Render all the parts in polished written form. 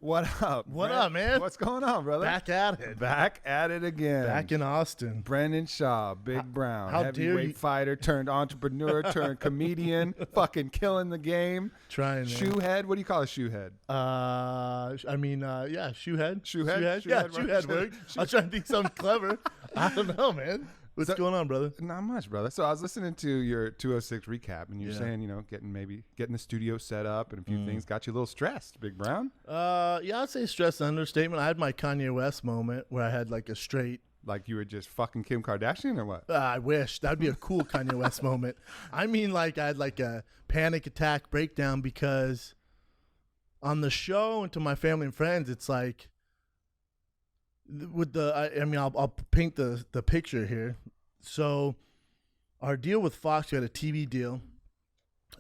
What up? What Brent? up, man? What's going on, brother? Back at it. Back at it again. Back in Austin. Brendan Schaub, Big Brown, how dare heavyweight you- fighter turned entrepreneur turned comedian, fucking killing the game. Trying. Shoehead? What do you call a shoehead? Yeah, shoehead. Shoehead? Yeah, Shoehead, right? shoehead work. I was trying to think something clever. I don't know, man. What's going on, brother? Not much, brother. So I was listening to your 206 recap, and you're saying, getting the studio set up and a few things got you a little stressed, Big Brown. Yeah, I'd say stress understatement. I had my Kanye West moment where I had like a straight. Like you were just fucking Kim Kardashian or what? I wish that'd be a cool Kanye West moment. I mean, like I had like a panic attack breakdown because on the show and to my family and friends, it's like with I'll paint the picture here. So our deal with Fox, we had a TV deal,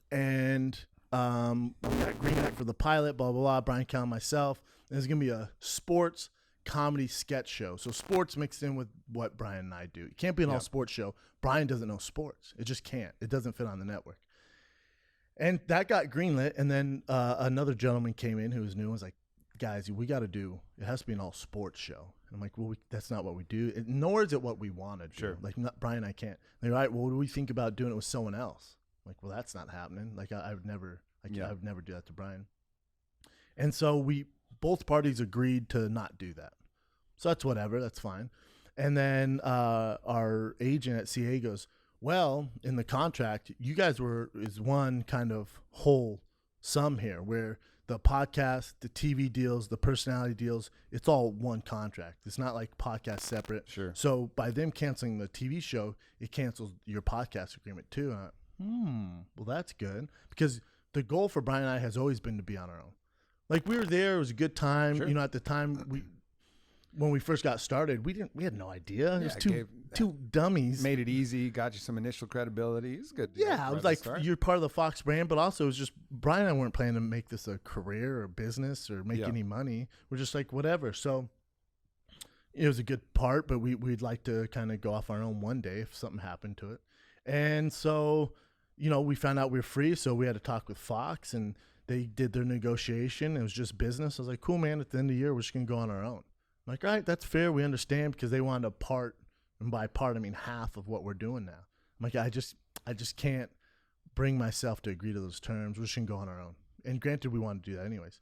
and we got green light for the pilot. Blah blah blah. Brian Callen, myself. And it's gonna be a sports comedy sketch show. So sports mixed in with what Brian and I do. It can't be an all sports show. Brian doesn't know sports. It just can't. It doesn't fit on the network. And that got greenlit. And then another gentleman came in who was new and was like, guys, we got to do, it has to be an all sports show. And I'm like, well, that's not what we do. Nor is it what we want to do. Sure. Like Brian and I can't. They're right. Well, what do we think about doing it with someone else? I'm like, well, that's not happening. Like I would never do that to Brian. And so both parties agreed to not do that. So that's whatever. That's fine. And then our agent at CA goes, well, in the contract, you guys is one kind of whole sum here where the podcast, the TV deals, the personality deals, it's all one contract. It's not like podcast separate. Sure. So by them canceling the TV show, it cancels your podcast agreement too. And well, that's good because the goal for Brian and I has always been to be on our own. Like we were there, it was a good time. Sure. You know, at the time when we first got started, we had no idea. It was two dummies. Made it easy, got you some initial credibility. It's good. Yeah, it was like you're part of the Fox brand, but also it was just Brian and I weren't planning to make this a career or business or make any money. We're just like whatever. So it was a good part, but we'd like to kind of go off our own one day if something happened to it. And so, we found out we were free, so we had to talk with Fox and they did their negotiation. It was just business. I was like, cool, man, at the end of the year, we're just going to go on our own. I'm like, all right, that's fair. We understand because they wanted a part, and by part, I mean half of what we're doing now. I'm like, I just can't bring myself to agree to those terms. We're just going to go on our own. And granted, we wanted to do that anyways.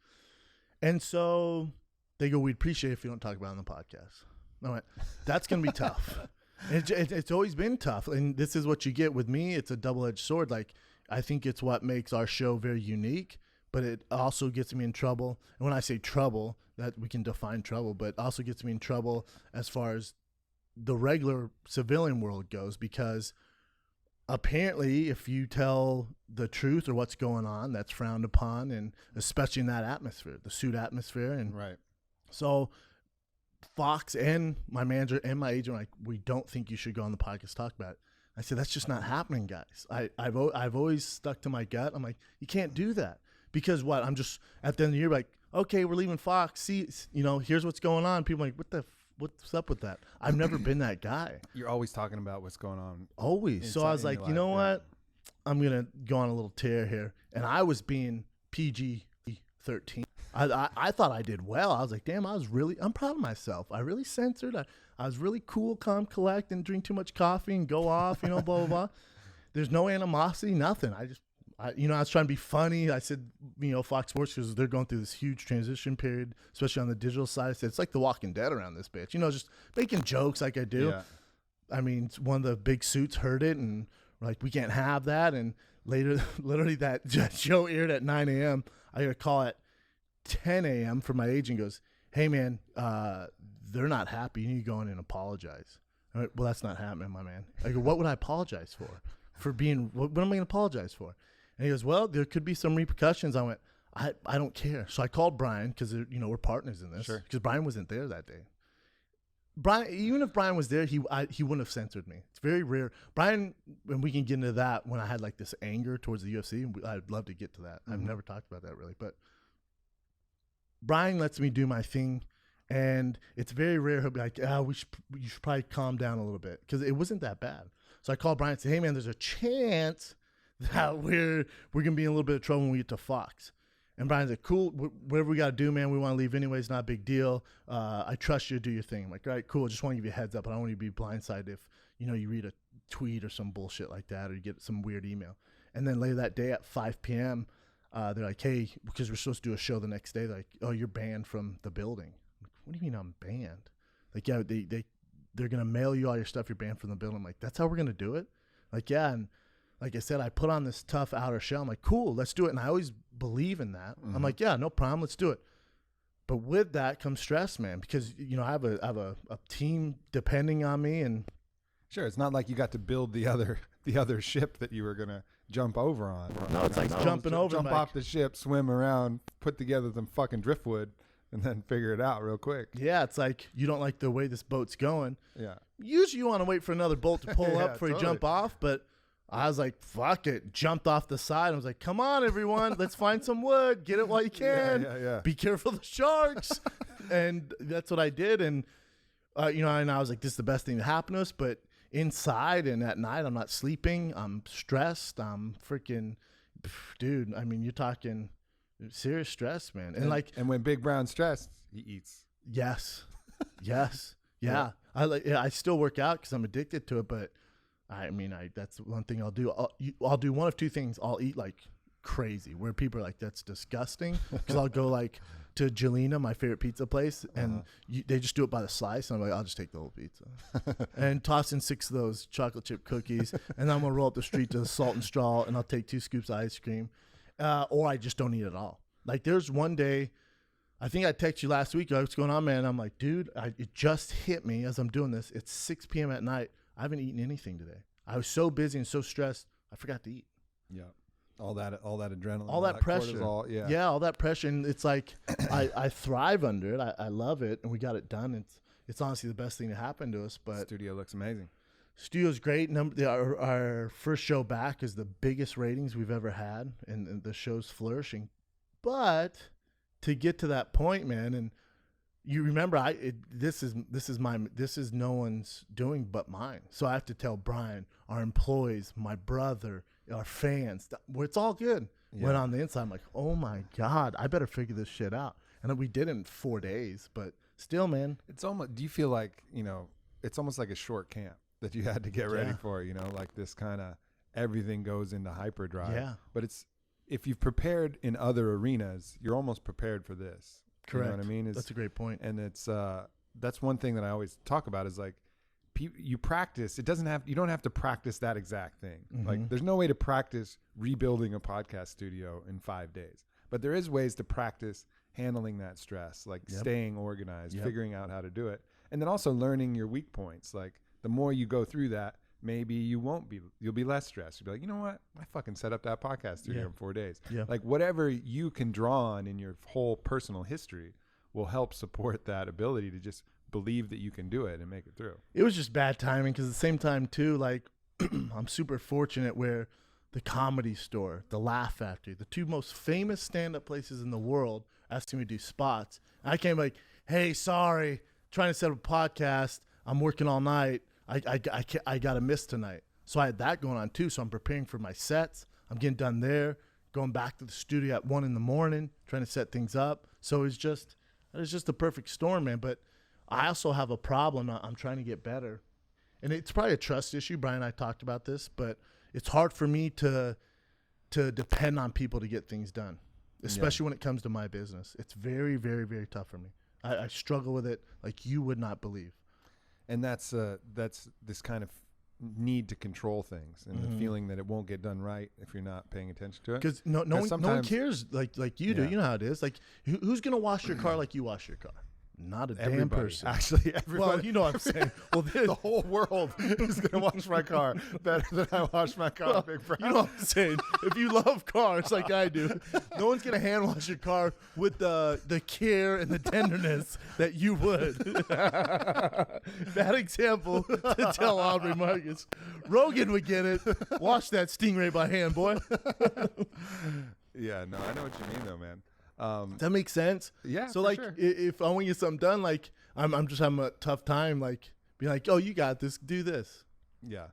And so they go, we'd appreciate it if you don't talk about it on the podcast. I went, that's going to be tough. It's always been tough. And this is what you get with me. It's a double-edged sword. Like, I think it's what makes our show very unique, but it also gets me in trouble. And when I say trouble, that we can define trouble, but also gets me in trouble as far as the regular civilian world goes, because apparently if you tell the truth or what's going on, that's frowned upon, and especially in that atmosphere, the suit atmosphere. And right. So Fox and my manager and my agent were like, we don't think you should go on the podcast to talk about it. I said, that's just not happening, guys. I've always stuck to my gut. I'm like, you can't do that. Because what? I'm just at the end of the year like, okay, we're leaving Fox. See, here's what's going on. People are like, what's up with that? I've never been that guy. You're always talking about what's going on. Always. So I was like, you know what? I'm gonna go on a little tear here, and I was being PG-13. I thought I did well. I was like, damn, I'm proud of myself. I really censored. I was really cool, calm, collect, and drink too much coffee and go off, blah, blah, blah. There's no animosity, nothing. I was trying to be funny. I said, Fox Sports, because they're going through this huge transition period, especially on the digital side. I said, it's like The Walking Dead around this bitch. Just making jokes like I do. Yeah. I mean, one of the big suits heard it, and we're like, we can't have that. And later, literally that show aired at 9 a.m. I got a call at 10 a.m. from my agent. Goes, hey, man, they're not happy. You need to go in and apologize. I went, well, that's not happening, my man. I go, what would I apologize for? What am I going to apologize for? And he goes, well, there could be some repercussions. I went, I don't care. So I called Brian because, we're partners in this. Sure. Because Brian wasn't there that day. Brian, even if Brian was there, he wouldn't have censored me. It's very rare. Brian, and we can get into that when I had like this anger towards the UFC. I'd love to get to that. I've never talked about that really. But Brian lets me do my thing. And it's very rare he'll be like, you should probably calm down a little bit. Because it wasn't that bad. So I called Brian and said, hey, man, there's a chance that we're going to be in a little bit of trouble when we get to Fox. And Brian's like, cool, whatever we got to do, man, we want to leave anyways, not a big deal. I trust you to do your thing. I'm like, all right, cool. Just want to give you a heads up. I don't want you to be blindsided if, you read a tweet or some bullshit like that or you get some weird email. And then later that day at 5 p.m., they're like, hey, because we're supposed to do a show the next day. They're like, oh, you're banned from the building. I'm like, what do you mean I'm banned? Like, yeah, they're going to mail you all your stuff. You're banned from the building. I'm like, that's how we're going to do it? Like, yeah. And like I said, I put on this tough outer shell. I'm like, cool, let's do it. And I always believe in that. Mm-hmm. I'm like, yeah, no problem. Let's do it. But with that comes stress, man, because, I have a team depending on me. And sure, it's not like you got to build the other ship that you were going to jump over on. No, it's like jumping over. Jump off the ship, swim around, put together some fucking driftwood, and then figure it out real quick. Yeah, it's like you don't like the way this boat's going. Yeah. Usually you want to wait for another boat to pull up before you jump off, but I was like, fuck it. Jumped off the side. I was like, come on, everyone. Let's find some wood. Get it while you can. Yeah. Be careful of the sharks. And that's what I did. And, and I was like, this is the best thing to happen to us. But inside and at night, I'm not sleeping. I'm stressed. I'm freaking, dude, I mean, you're talking serious stress, man. And when Big Brown's stressed, he eats. Yes. Yes. Yeah. I still work out because I'm addicted to it, but I mean, that's one thing I'll do. I'll do one of two things. I'll eat like crazy, where people are like, that's disgusting. Because I'll go like to Jelena, my favorite pizza place, and they just do it by the slice. And I'm like, I'll just take the whole pizza and toss in 6 of those chocolate chip cookies. And then I'm going to roll up the street to the Salt and Straw, and I'll take 2 scoops of ice cream. Or I just don't eat at all. Like there's one day, I think I texted you last week, what's going on, man? I'm like, dude, it just hit me as I'm doing this. It's 6 p.m. at night. I haven't eaten anything today. I was so busy and so stressed, I forgot to eat. Yeah. All that adrenaline. All that pressure. Cortisol, yeah, all that pressure. And it's like, I thrive under it. I love it. And we got it done. It's honestly the best thing to happen to us. But studio looks amazing. Studio's great. Our first show back is the biggest ratings we've ever had. And the show's flourishing. But to get to that point, man, and you remember, this is no one's doing but mine. So I have to tell Brian, our employees, my brother, our fans, it's all good. Yeah. When on the inside, I'm like, oh my God, I better figure this shit out. And we did it in 4 days, but still, man. It's almost. Do you feel like it's almost like a short camp that you had to get ready for? Like this kind of everything goes into hyperdrive. Yeah. But if you've prepared in other arenas, you're almost prepared for this. Correct. You know what I mean? That's a great point. And that's one thing that I always talk about is like, you practice. You don't have to practice that exact thing. Mm-hmm. Like there's no way to practice rebuilding a podcast studio in 5 days, but there is ways to practice handling that stress, like staying organized, figuring out how to do it. And then also learning your weak points. Like the more you go through that, maybe you'll be less stressed. You'll be like, you know what? I fucking set up that podcast studio in 4 days. Yeah. Like whatever you can draw on in your whole personal history will help support that ability to just believe that you can do it and make it through. It was just bad timing because at the same time too, like I'm super fortunate where the Comedy Store, the Laugh Factory, the 2 most famous stand-up places in the world asked me to do spots. I came like, hey, sorry, trying to set up a podcast. I'm working all night. I got to miss tonight. So I had that going on too. So I'm preparing for my sets. I'm getting done there, going back to the studio at 1 a.m, trying to set things up. So it was just the perfect storm, man. But I also have a problem. I'm trying to get better. And it's probably a trust issue. Brian and I talked about this, but it's hard for me to depend on people to get things done, especially when it comes to my business. It's very, very, very tough for me. I struggle with it like you would not believe. And that's this kind of need to control things and the feeling that it won't get done right if you're not paying attention to it. Because no one cares like you do. You know how it is. Like who's gonna wash your car like you wash your car? Not a damn person. Actually, everybody. Well, you know what I'm saying. Well, the whole world is going to wash my car better than I wash my car, Big Brown. You know what I'm saying. If you love cars like I do, no one's going to hand wash your car with the care and the tenderness that you would. Bad example to tell Aubrey Marcus. Rogan would get it. Wash that Stingray by hand, boy. Yeah, no, I know what you mean, though, man. Does that make sense? Yeah. So like, sure. if I want to get something done, like I'm just having a tough time, like being like, oh, you got this, do this. Yeah,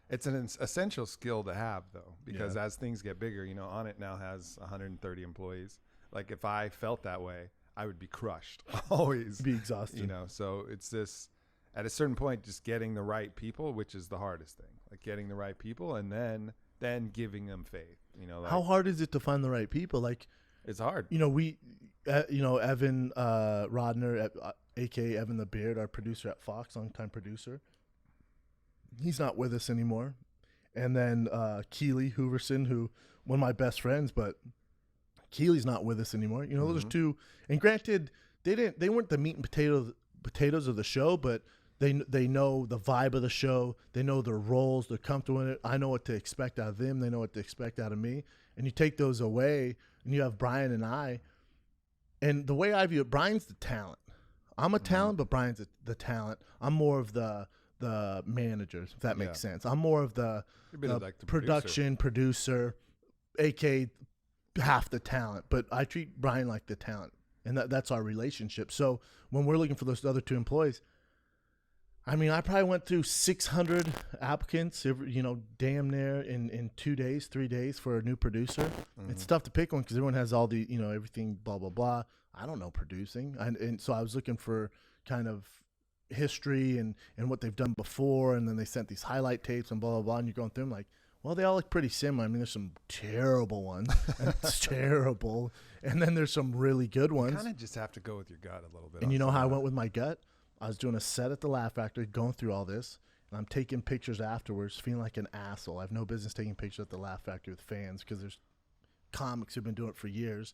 it's an essential skill to have though, because as things get bigger, On It now has 130 employees. Like if I felt that way, I would be crushed. Always be exhausted. You know, so it's this, at a certain point, just getting the right people, which is the hardest thing. Like getting the right people and then giving them faith. You know, like, how hard is it to find the right people? Like, it's hard. You know, Evan Rodner, aka Evan the Beard, our producer at Fox, longtime producer. He's not with us anymore. And then Keely Hooverson, who one of my best friends, but Keely's not with us anymore. You know, those are two. And granted, they weren't the meat and potatoes of the show, but they know the vibe of the show. They know their roles. They're comfortable in it. I know what to expect out of them. They know what to expect out of me. And you take those away, and you have Brian and I. And the way I view it, Brian's the talent. I'm a talent, but Brian's the talent. I'm more of the managers, if that makes sense. I'm more of the like the production producer, aka half the talent. But I treat Brian like the talent, and that's our relationship. So when we're looking for those other two employees, I mean, I probably went through 600 applicants, damn near in 2 days, 3 days for a new producer. It's tough to pick one because everyone has all the, everything, blah, blah, blah. I don't know producing. And so I was looking for kind of history and what they've done before. And then they sent these highlight tapes and blah, blah, blah. And you're going through them like, well, they all look pretty similar. I mean, there's some terrible ones. It's terrible. And then there's some really good ones. You kind of just have to go with your gut a little bit. And you know how I went with my gut? I was doing a set at the Laugh Factory, going through all this, and I'm taking pictures afterwards, feeling like an asshole. I have no business taking pictures at the Laugh Factory with fans because there's comics who've been doing it for years.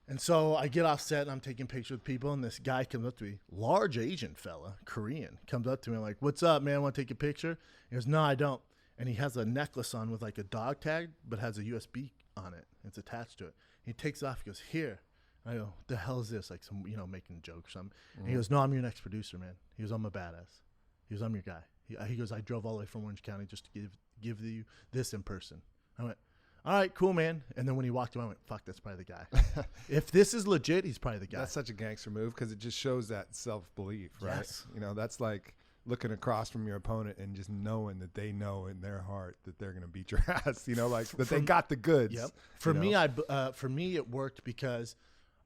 And so I get off set, and I'm taking pictures with people, and this guy comes up to me, large Asian fella, Korean, comes up to me, I'm like, what's up, man? Want to take a picture? He goes, no, I don't. And he has a necklace on with like a dog tag, but has a USB on it. It's attached to it. He takes it off. He goes, here. I go, what the hell is this? Like some, making a joke or something. And he goes, no, I'm your next producer, man. He goes, I'm a badass. He goes, I'm your guy. He goes, I drove all the way from Orange County just to give you this in person. I went, all right, cool, man. And then when he walked away, I went, fuck, that's probably the guy. If this is legit, he's probably the guy. That's such a gangster move because it just shows that self-belief, right? Yes. That's like looking across from your opponent and just knowing that they know in their heart that they're going to beat your ass, like that they got the goods. Yep. For me, it worked because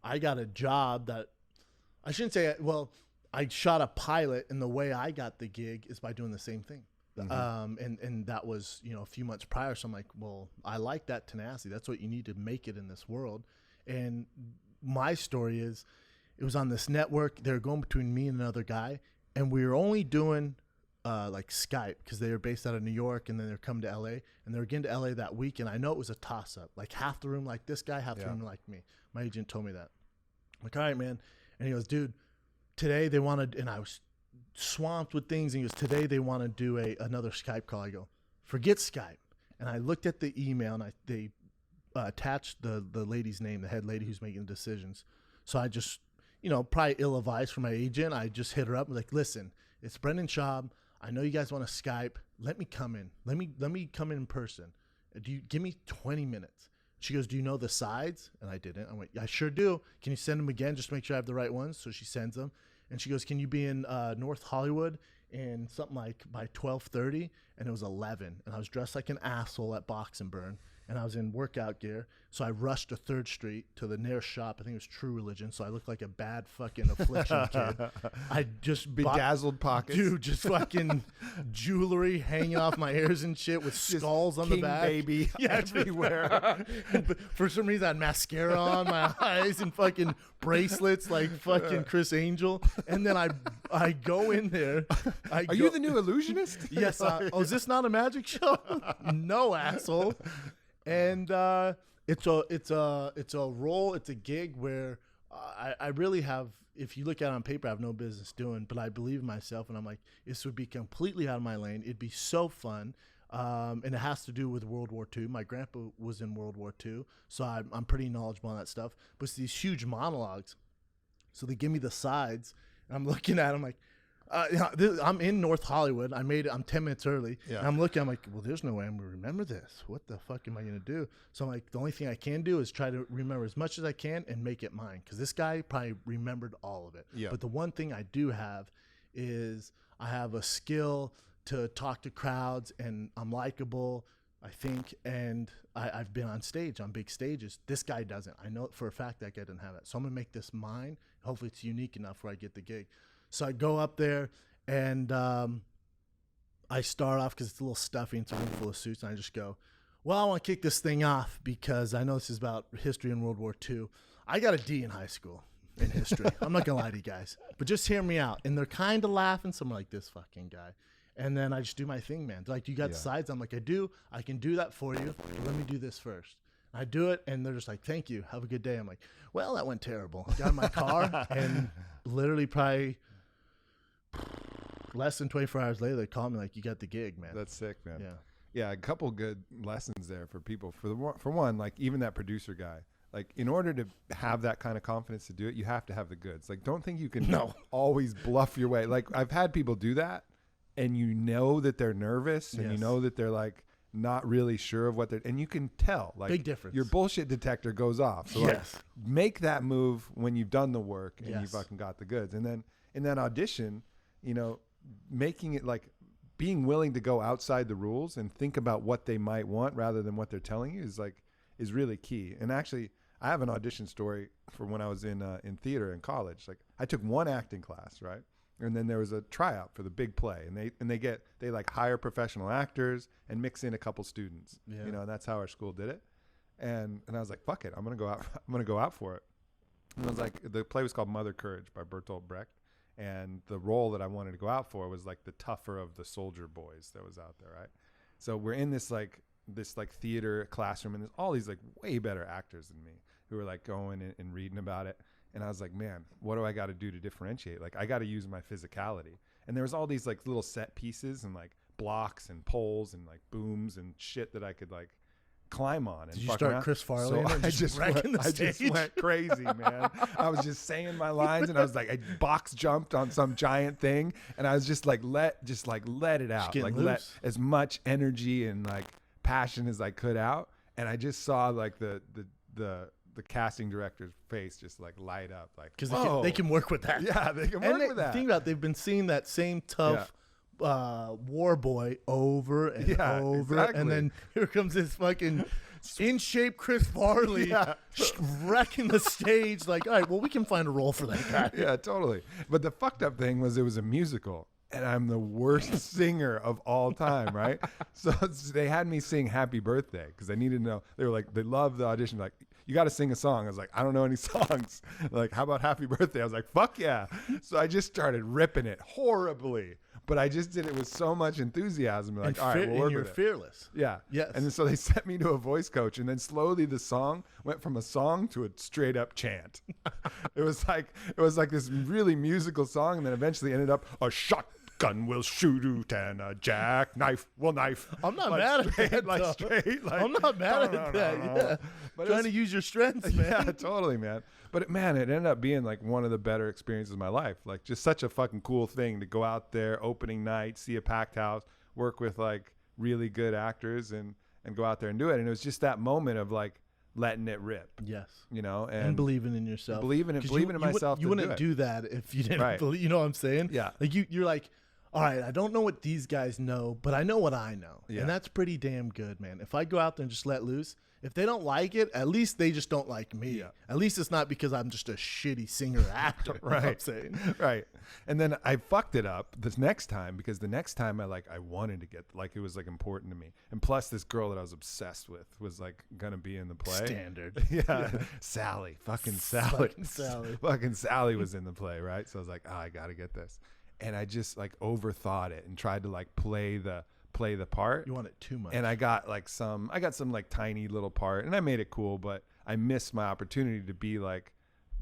I got a job that I shouldn't say, I shot a pilot, and the way I got the gig is by doing the same thing. And that was, a few months prior. So I'm like, well, I like that tenacity. That's what you need to make it in this world. And my story is it was on this network. They were going between me and another guy, and we were only doing like Skype because they were based out of New York, and then they're coming to LA, and they were getting to LA that week. And I know it was a toss up, like half the room like this guy, half the room like me. My agent told me that. I'm like, all right, man. And he goes, dude, today they wanted, and I was swamped with things. And he goes, today they want to do another Skype call. I go, forget Skype. And I looked at the email, and they attached the lady's name, the head lady who's making the decisions. So I just, probably ill-advised from my agent. I just hit her up like, listen, it's Brendan Schaub. I know you guys want to Skype. Let me come in. Let me come in person. Give me 20 minutes. She goes, do you know the sides? And I didn't. I went, I sure do. Can you send them again just to make sure I have the right ones? So she sends them. And she goes, can you be in North Hollywood in something like by 12:30? And it was 11. And I was dressed like an asshole at Box and Burn. And I was in workout gear. So I rushed to 3rd Street to the nearest shop. I think it was True Religion. So I looked like a bad fucking affliction kid. I just bedazzled pockets. Dude, just fucking jewelry hanging off my ears and shit with skulls on the back. Baby everywhere. For some reason, I had mascara on my eyes and fucking bracelets like fucking Chris Angel. And then I go in there. Are you the new illusionist? Yes. Is this not a magic show? No, asshole. And it's a role, it's a gig where I really have, if you look at it on paper, I have no business doing, but I believe in myself, and I'm like, this would be completely out of my lane. It'd be so fun. And it has to do with World War II. My grandpa was in World War II, so I'm pretty knowledgeable on that stuff. But it's these huge monologues. So they give me the sides, and I'm looking at them like, I'm in North Hollywood. I made it. I'm 10 minutes early. Yeah. And I'm looking. I'm like, well, there's no way I'm going to remember this. What the fuck am I going to do? So I'm like, the only thing I can do is try to remember as much as I can and make it mine. Because this guy probably remembered all of it. Yeah. But the one thing I do have is I have a skill to talk to crowds, and I'm likable. I think, and I've been on stage, on big stages. This guy doesn't. I know for a fact that guy doesn't have it. So I'm going to make this mine. Hopefully it's unique enough where I get the gig. So I go up there, and I start off because it's a little stuffy. It's a room full of suits, and I just go, well, I want to kick this thing off because I know this is about history in World War II. I got a D in high school in history. I'm not going to lie to you guys. But just hear me out. And they're kind of laughing. So I'm like, this fucking guy. And then I just do my thing, man. They're like, you got the sides? I'm like, I do. I can do that for you. But let me do this first. I do it, and they're just like, thank you. Have a good day. I'm like, well, that went terrible. Got in my car, and literally probably less than 24 hours later, they called me like, you got the gig, man. That's sick, man. Yeah. Yeah, a couple good lessons there for people. For one, like even that producer guy, like in order to have that kind of confidence to do it, you have to have the goods. Like don't think you can always bluff your way. Like I've had people do that, and you know that they're nervous, and you know that they're like not really sure of what they're, and you can tell like big difference. Your bullshit detector goes off. So like, make that move when you've done the work and you fucking got the goods. And then in that audition, you know, making it like being willing to go outside the rules and think about what they might want rather than what they're telling you is really key. And actually, I have an audition story for when I was in theater in college. Like I took one acting class, right? And then there was a tryout for the big play, and they like hire professional actors and mix in a couple students, you know, and that's how our school did it. And I was like, fuck it, I'm gonna go out for it. And I was like, the play was called Mother Courage by Bertolt Brecht. And the role that I wanted to go out for was like the tougher of the soldier boys that was out there, right? So we're in this theater classroom, and there's all these like way better actors than me who were like going and reading about it. And I was like, man, what do I got to do to differentiate? Like I got to use my physicality. And there was all these like little set pieces and like blocks and poles and like booms and shit that I could like climb on. And did you start around. Chris Farley? So I just went crazy, man. I was just saying my lines, and I was like, I box jumped on some giant thing, and I was just like, let it out, like let as much energy and like passion as I could out. And I just saw like the casting director's face just like light up, like because they can work with that. Yeah, they can work with that. Think about it, they've been seeing that same tough. War boy over and over, and then here comes this fucking in shape Chris Farley wrecking the stage. Like, all right, well, we can find a role for that guy. Yeah, totally. But the fucked up thing was it was a musical, and I'm the worst singer of all time, right? So they had me sing Happy Birthday because they needed to know. They were like, they loved the audition, like, you got to sing a song. I was like, I don't know any songs. Like, how about Happy Birthday? I was like, fuck yeah. So I just started ripping it horribly. But I just did it with so much enthusiasm. Like, all right, we'll work with it. And you're fearless. Yeah. Yes. And then so they sent me to a voice coach, and then slowly the song went from a song to a straight up chant. It was like this really musical song, and then eventually ended up a shotgun will shoot and a jackknife will knife. I'm not mad at that. Like straight. Like, I'm not mad at that. Yeah. But trying to use your strengths, man. Yeah, totally, man. But it ended up being like one of the better experiences of my life. Like just such a fucking cool thing to go out there opening night, see a packed house, work with like really good actors and go out there and do it. And it was just that moment of like letting it rip. Yes. You know, and believing in yourself. Believing in myself. You wouldn't do that if you didn't believe, you know what I'm saying? Yeah. Like you're like, all right, I don't know what these guys know, but I know what I know. Yeah. And that's pretty damn good, man. If I go out there and just let loose, if they don't like it, at least they just don't like me. Yeah. At least it's not because I'm just a shitty singer or actor. Right. You know what I'm saying? Right. And then I fucked it up this next time because the next time I wanted to get, like, it was like important to me. And plus this girl that I was obsessed with was like going to be in the play. Standard. Yeah. Sally. Fucking Sally. Fucking Sally was in the play, right? So I was like, oh, I got to get this. And I just like overthought it and tried to like play the part. You want it too much. And I got some like tiny little part, and I made it cool, but I missed my opportunity to be like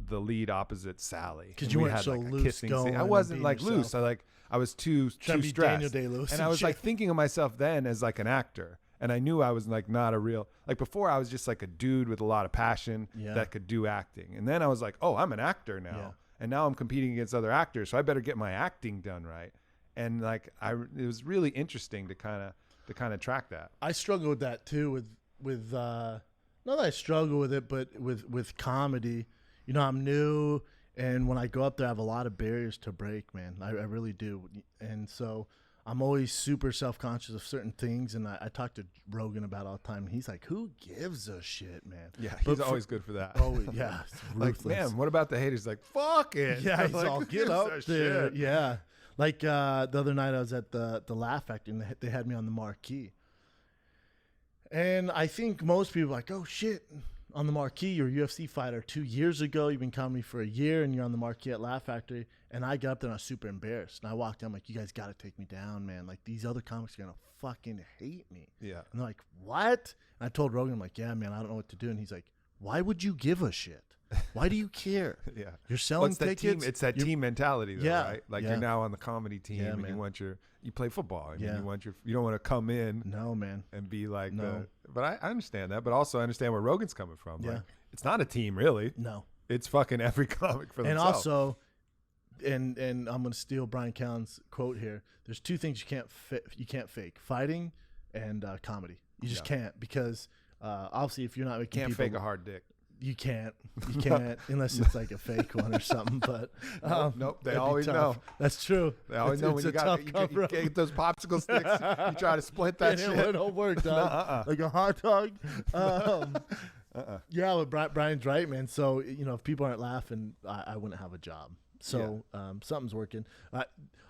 the lead opposite Sally. Because you weren't so like loose going. I wasn't like yourself. loose. I was too stressed. Daniel Day-Lewis and I was like thinking of myself then as like an actor. And I knew I was like not a real, like before I was just like a dude with a lot of passion that could do acting. And then I was like, oh, I'm an actor now. Yeah. And now I'm competing against other actors, so I better get my acting done right. And like it was really interesting to kind of track that. I struggle with that too. With not that I struggle with it, but with comedy. You know, I'm new, and when I go up there, I have a lot of barriers to break, man. I really do. And so I'm always super self-conscious of certain things, and I talk to Rogan about it all the time. He's like, who gives a shit, man? Yeah, he's always good for that. Oh, yeah. Like, man, what about the haters? Like, fuck it. Yeah, he's like, all, get up there. Shit? Yeah. Like the other night I was at the Laugh Factory, and they had me on the marquee. And I think most people are like, oh, shit, on the marquee, you're a UFC fighter 2 years ago. You've been comedy for a year, and you're on the marquee at Laugh Factory. And I got up there, and I was super embarrassed. And I walked in, I'm like, you guys got to take me down, man. Like, these other comics are going to fucking hate me. Yeah. And they're like, what? And I told Rogan, I'm like, yeah, man, I don't know what to do. And he's like, why would you give a shit? Why do you care? Yeah. You're selling tickets. It's that team mentality, though, yeah, right? Like, yeah. you're now on the comedy team, Yeah, and man. you play football. I mean, Yeah. you don't want to come in No, man. and be like, No. but I understand that, but also I understand where Rogan's coming from. Yeah. Like, it's not a team, really. No. It's fucking every comic for And themselves. also, and I'm going to steal Brian Callen's quote here. There's two things you can't fake: fighting and comedy. You just can't, because obviously if you're not making can't people, fake a hard dick. You can't unless it's like a fake one or something. But nope, they it'd be always tough. know. That's true. They always know when you get those popsicle sticks. You try to split that shit. It don't work, dog. Like a hot dog. Yeah, but Brian's right, man. So if people aren't laughing, I wouldn't have a job. So something's working.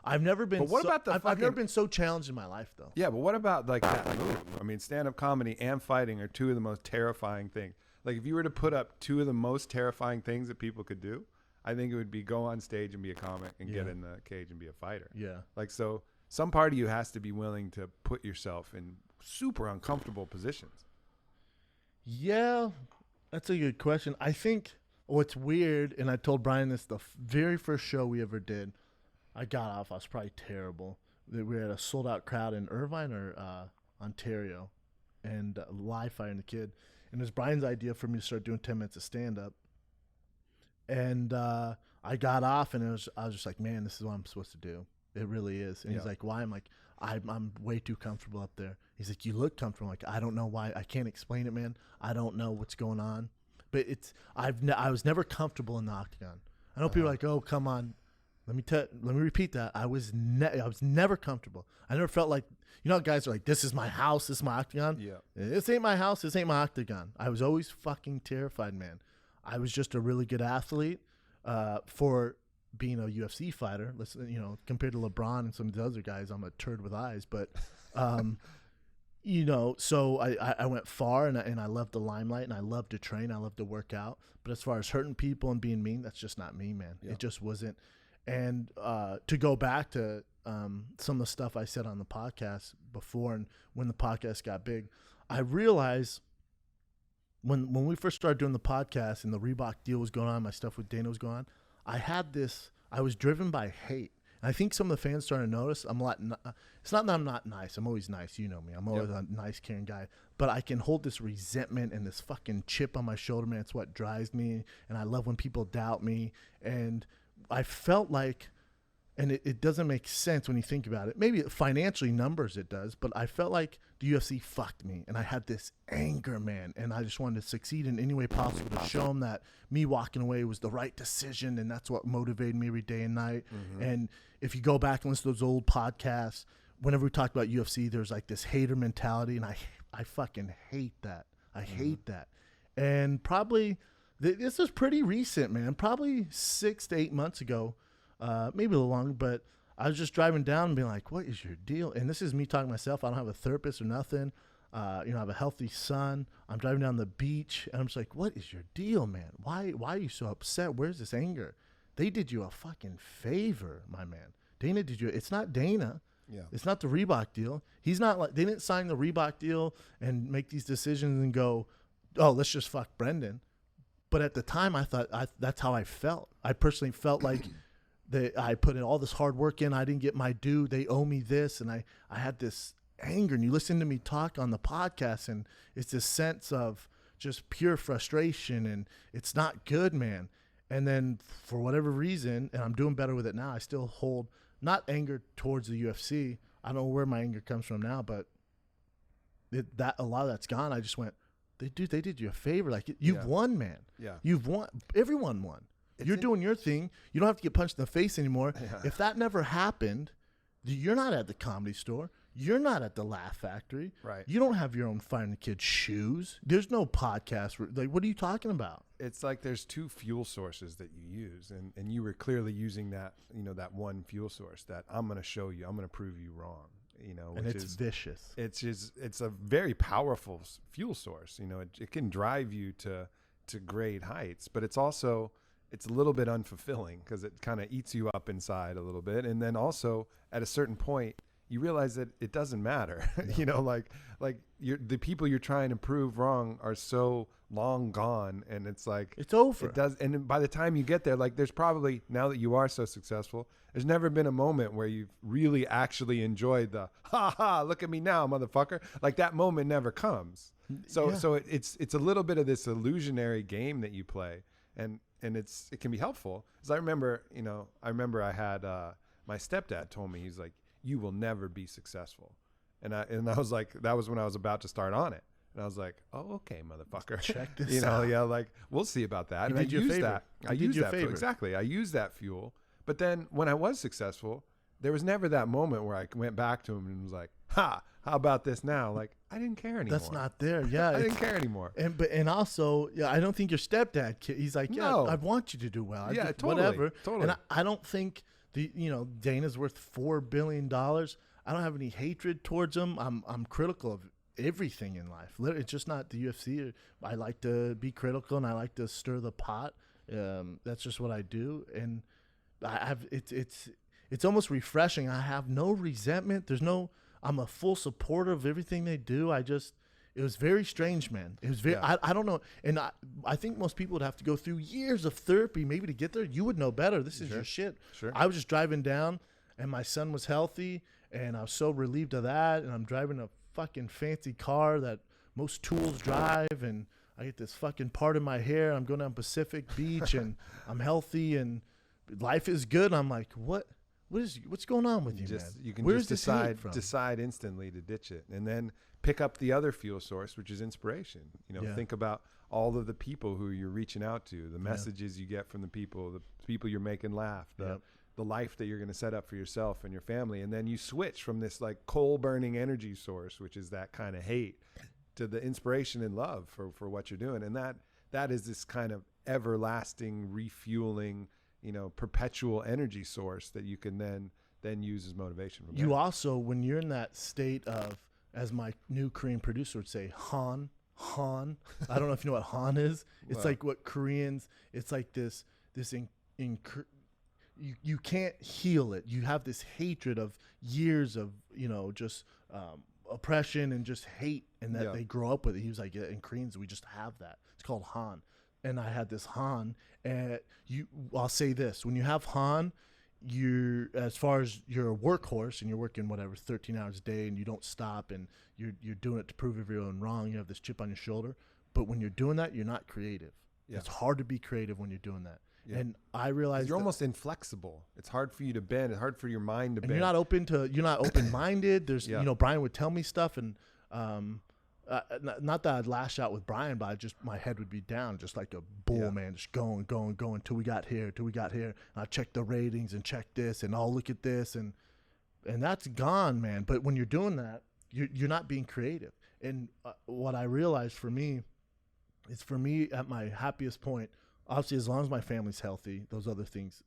I've never been. But what about the? I've never been so challenged in my life, though. Yeah, but what about like that move? I mean, stand-up comedy and fighting are two of the most terrifying things. Like, if you were to put up two of the most terrifying things that people could do, I think it would be go on stage and be a comic and get in the cage and be a fighter. Yeah. Like, so some part of you has to be willing to put yourself in super uncomfortable positions. Yeah, that's a good question. I think what's weird, and I told Brian this the very first show we ever did, I got off. I was probably terrible. We were at a sold-out crowd in Irvine or Ontario, and live fighting the kid. And it was Brian's idea for me to start doing 10 minutes of stand-up. And I got off, and I was just like, man, this is what I'm supposed to do. It really is. And he's like, why? I'm like, I'm way too comfortable up there. He's like, you look comfortable. I'm like, I don't know why. I can't explain it, man. I don't know what's going on. But I was never comfortable in the octagon. I know people are like, oh, come on. Let me repeat that. I was never comfortable. I never felt like, how guys are like, this is my house, this is my octagon. Yeah. This ain't my house, this ain't my octagon. I was always fucking terrified, man. I was just a really good athlete for being a UFC fighter. Listen, compared to LeBron and some of the other guys, I'm a turd with eyes. But, so I went far, and I loved the limelight, and I loved to train, I loved to work out. But as far as hurting people and being mean, that's just not me, man. Yeah. It just wasn't. And to go back to some of the stuff I said on the podcast before, and when the podcast got big, I realized when we first started doing the podcast and the Reebok deal was going on, my stuff with Dana was going on, I was driven by hate. And I think some of the fans started to notice it's not that I'm not nice. I'm always nice. You know me. I'm always a nice, caring guy. But I can hold this resentment and this fucking chip on my shoulder, man. It's what drives me. And I love when people doubt me. And I felt like, and it doesn't make sense when you think about it. Maybe financially, numbers it does, but I felt like the UFC fucked me, and I had this anger, man, and I just wanted to succeed in any way possible to show them that me walking away was the right decision, and that's what motivated me every day and night. Mm-hmm. And if you go back and listen to those old podcasts, whenever we talked about UFC, there's like this hater mentality, and I fucking hate that. I hate that. And probably this was pretty recent, man. Probably 6 to 8 months ago, maybe a little longer, but I was just driving down and being like, what is your deal? And this is me talking to myself. I don't have a therapist or nothing. I have a healthy son. I'm driving down the beach, and I'm just like, what is your deal, man? Why are you so upset? Where's this anger? They did you a fucking favor, my man. Dana did you. It's not Dana. Yeah. It's not the Reebok deal. He's not like, they didn't sign the Reebok deal and make these decisions and go, oh, let's just fuck Brendan. But at the time, I thought that's how I felt. I personally felt like I put in all this hard work in. I didn't get my due. They owe me this. And I had this anger. And you listen to me talk on the podcast, and it's this sense of just pure frustration. And it's not good, man. And then for whatever reason, and I'm doing better with it now, I still hold not anger towards the UFC. I don't know where my anger comes from now, but a lot of that's gone. I just went, they did you a favor. Like, you've won, man. Yeah. You've won. Everyone won. You're doing your thing. You don't have to get punched in the face anymore. Yeah. If that never happened, You're not at the Comedy Store. You're not at the Laugh Factory. Right. You don't have your own Finding the Kid shoes. There's no podcast. Like, what are you talking about? It's like there's two fuel sources that you use, and you were clearly using that, that one fuel source that I'm going to show you, I'm going to prove you wrong, and it's vicious. It's a very powerful fuel source. It can drive you to great heights, but it's also, it's a little bit unfulfilling because it kind of eats you up inside a little bit. And then also at a certain point, you realize that it doesn't matter. No. like the people you're trying to prove wrong are so long gone, and it's like it's over. It does, and by the time you get there, like there's probably, now that you are so successful, there's never been a moment where you've really actually enjoyed the ha ha, look at me now, motherfucker. Like that moment never comes. So it's a little bit of this illusionary game that you play, and it can be helpful. Because I remember I had my stepdad told me, he's like, you will never be successful. And I was like, that was when I was about to start on it. And I was like, oh, okay, motherfucker. Check this out. Yeah, like, we'll see about that. And I use that. I use that. Exactly. I use that fuel. But then when I was successful, there was never that moment where I went back to him and was like, ha, how about this now? Like, I didn't care anymore. That's not there. Yeah. I didn't care anymore. And also, I don't think your stepdad, he's like, no. I want you to do well. Totally. Whatever. Totally. And I don't think Dana's worth $4 billion. I don't have any hatred towards him. I'm critical of everything in life. It's just not the UFC. I like to be critical and I like to stir the pot. That's just what I do. And it's almost refreshing. I have no resentment. I'm a full supporter of everything they do. It was very strange, man. It was very, I don't know. And I think most people would have to go through years of therapy maybe to get there. You would know better. This is your shit. Sure. I was just driving down and my son was healthy and I was so relieved of that. And I'm driving a fucking fancy car that most tools drive. And I get this fucking part in my hair. I'm going down Pacific Beach and I'm healthy and life is good. I'm like, what's going on with you, man? You can Where's just decide instantly to ditch it, and then pick up the other fuel source, which is inspiration. Think about all of the people who you're reaching out to, the messages you get from the people you're making laugh, the life that you're going to set up for yourself and your family. And then you switch from this like coal burning energy source, which is that kind of hate, to the inspiration and love for what you're doing. And that is this kind of everlasting refueling, perpetual energy source that you can then use as motivation. You also, when you're in that state of, as my new Korean producer would say, Han. I don't know if you know what Han is. It's like what Koreans, it's like this you can't heal it. You have this hatred of years of, just oppression and just hate, and that they grow up with it. He was like, in Koreans, we just have that. It's called Han. And I had this Han, and I'll say this, when you have Han, as far as you're a workhorse and you're working 13 hours a day and you don't stop and you're doing it to prove everyone wrong, you have this chip on your shoulder. But when you're doing that, you're not creative. Yeah. It's hard to be creative when you're doing that. Yeah. And I realized you're almost inflexible. It's hard for you to bend. It's hard for your mind to bend. You're not open-minded. There's, Brian would tell me stuff, and not that I'd lash out with Brian, but my head would be down, just like a bull, man, just going till we got here. And I check the ratings and check this, and I'll look at this, and that's gone, man. But when you're doing that, you're not being creative. And what I realized for me at my happiest point, obviously, as long as my family's healthy, those other things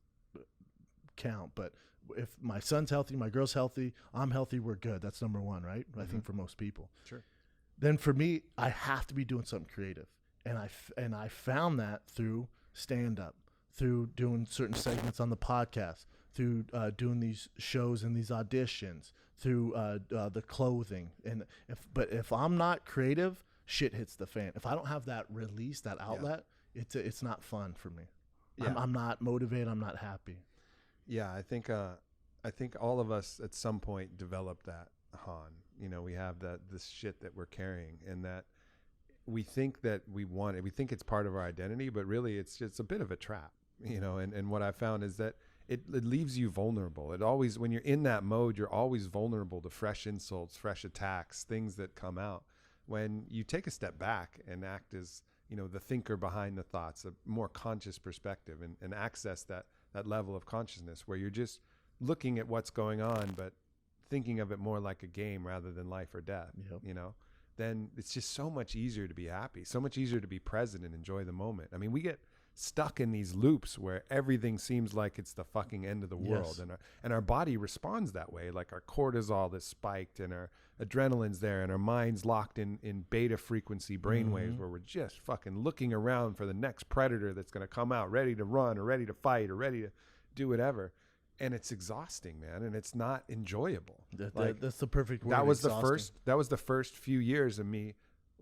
count. But if my son's healthy, my girl's healthy, I'm healthy, we're good. That's number one, right? Mm-hmm. I think for most people. Sure. Then for me, I have to be doing something creative. And I found that through stand-up, through doing certain segments on the podcast, through doing these shows and these auditions, through the clothing. And if I'm not creative, shit hits the fan. If I don't have that release, that outlet, it's not fun for me. Yeah. I'm not motivated. I'm not happy. Yeah, I think all of us at some point developed that Han. We have this shit that we're carrying, and that we think that we want it. We think it's part of our identity, but really it's just a bit of a trap. And what I found is that it leaves you vulnerable. It always, when you're in that mode, you're always vulnerable to fresh insults, fresh attacks, things that come out. When you take a step back and act as the thinker behind the thoughts, a more conscious perspective, and access that level of consciousness where you're just looking at what's going on, but thinking of it more like a game rather than life or death, you know, then it's just so much easier to be happy, so much easier to be present and enjoy the moment. I mean, we get stuck in these loops where everything seems like it's the fucking end of the world, and our body responds that way. Like our cortisol is spiked and our adrenaline's there and our mind's locked in beta frequency brainwaves where we're just fucking looking around for the next predator that's going to come out ready to run or ready to fight or ready to do whatever. And it's exhausting, man, and it's not enjoyable. That's the perfect word. That was the first few years of me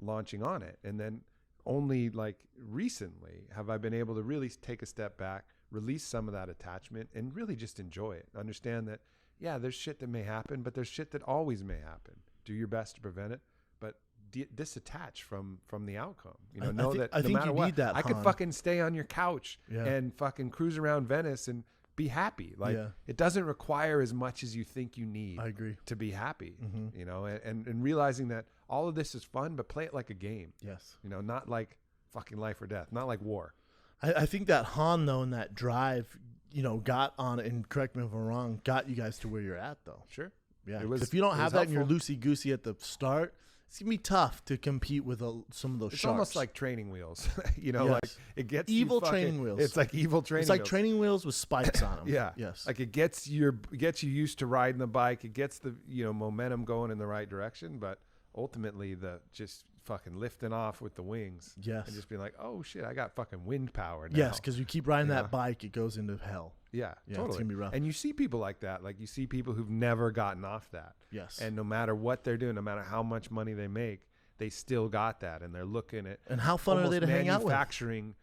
launching on it, and then only like recently have I been able to really take a step back, release some of that attachment, and really just enjoy it. Understand that, yeah, there's shit that may happen, but there's shit that always may happen. Do your best to prevent it, but disattach from the outcome. You know, that no matter what, I could fucking stay on your couch and fucking cruise around Venice and be happy. Like it doesn't require as much as you think you need. I agree. To be happy, you know, and realizing that all of this is fun, but play it like a game. Yes. You know, not like fucking life or death, not like war. I think that Han though, and that drive, you know, got on, and correct me if I'm wrong, got you guys to where you're at though. Sure. Yeah. If you don't have that and you're loosey goosey at the start, it's gonna be tough to compete with some of those it's sharks. Almost like training wheels, you know, like it gets evil training wheels. It's like evil training. It's like training wheels with spikes on them. Yeah. Yes. Like it gets you used to riding the bike. It gets the, you know, momentum going in the right direction, but ultimately the just fucking lifting off with the wings. Yes. And just being like, oh shit, I got fucking wind power now. Yes, because you keep riding that bike, it goes into hell. Yeah, totally. It's gonna be rough. And you see people like that. Like you see people who've never gotten off that. Yes. And no matter what they're doing, no matter how much money they make, they still got that, and they're looking at. And how fun are they to hang out with? Manufacturing,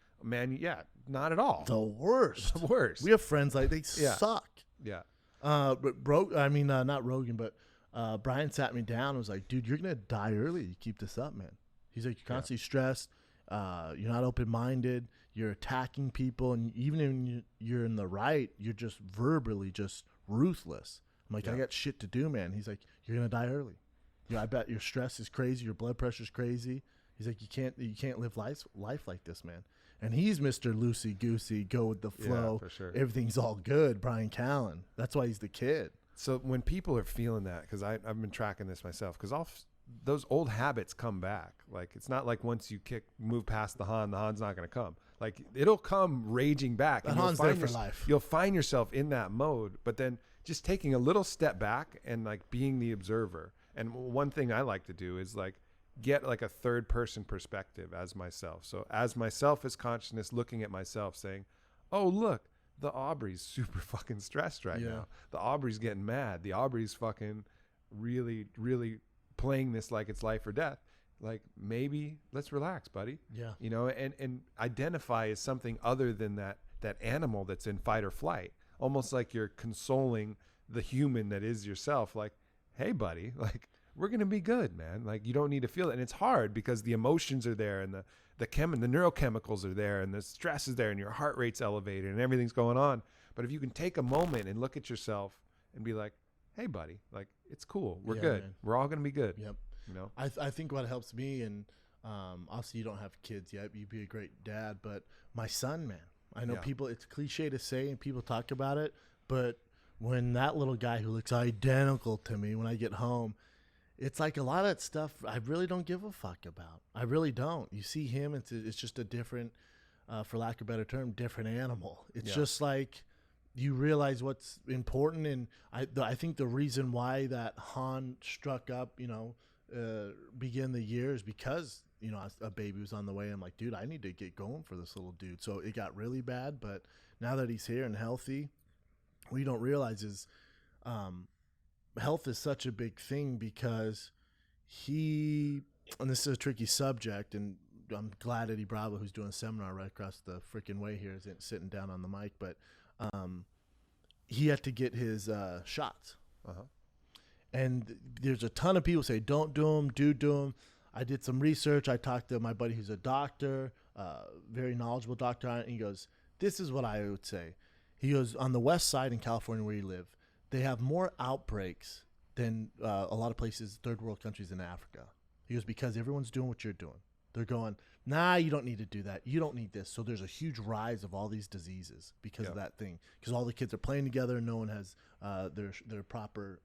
not at all. The worst. The worst. We have friends like they suck. Yeah. But not Rogan, but Brian sat me down and was like, dude, you're gonna die early. You keep this up, man. He's like, you're constantly stressed. You're not open-minded. You're attacking people, and even when you're in the right, you're just verbally just ruthless. I'm like, I got shit to do, man. He's like, you're gonna die early. I bet your stress is crazy. Your blood pressure's crazy. He's like, you can't live life like this, man. And he's Mr. Loosey Goosey, go with the flow. Yeah, for sure. Everything's all good. Brian Callen. That's why he's the kid. So when people are feeling that, because I've been tracking this myself, because those old habits come back. Like it's not like once you move past the Han's not going to come. Like it'll come raging back. The Han's there for life. You'll find yourself in that mode, but then just taking a little step back and like being the observer. And one thing I like to do is like get like a third person perspective as myself. So as myself as consciousness looking at myself saying, oh, look, the Aubrey's super fucking stressed right now. The Aubrey's getting mad. The Aubrey's fucking really, really playing this like it's life or death. Like maybe let's relax, buddy. Yeah. You know, and identify as something other than that animal that's in fight or flight. Almost like you're consoling the human that is yourself. Like, hey buddy, like we're going to be good, man. Like you don't need to feel it. And it's hard because the emotions are there and the neurochemicals are there and the stress is there and your heart rate's elevated and everything's going on. But if you can take a moment and look at yourself and be like, hey buddy, like it's cool. We're good. Man. We're all going to be good. Yep. You know, I think what helps me, and obviously you don't have kids yet, you'd be a great dad, but my son, man, I know people, it's cliche to say and people talk about it, but when that little guy who looks identical to me, when I get home, it's like a lot of that stuff I really don't give a fuck about. I really don't. You see him, it's just a different, for lack of a better term, different animal. It's just like you realize what's important. And I think the reason why that Han struck up, you know, begin the year is because, you know, a baby was on the way. I'm like, dude, I need to get going for this little dude. So it got really bad. But now that he's here and healthy, what you don't realize is health is such a big thing because and this is a tricky subject, and I'm glad Eddie Bravo, who's doing a seminar right across the freaking way here, isn't sitting down on the mic, but he had to get his shots. And there's a ton of people say, don't do them, do them. I did some research. I talked to my buddy who's a doctor, very knowledgeable doctor on it, and he goes, this is what I would say. He goes, on the west side in California where you live, they have more outbreaks than a lot of places, third world countries in Africa. He goes, because everyone's doing what you're doing. they're going, nah, you don't need to do that. You don't need this. So there's a huge rise of all these diseases because of that thing. Because all the kids are playing together and no one has their proper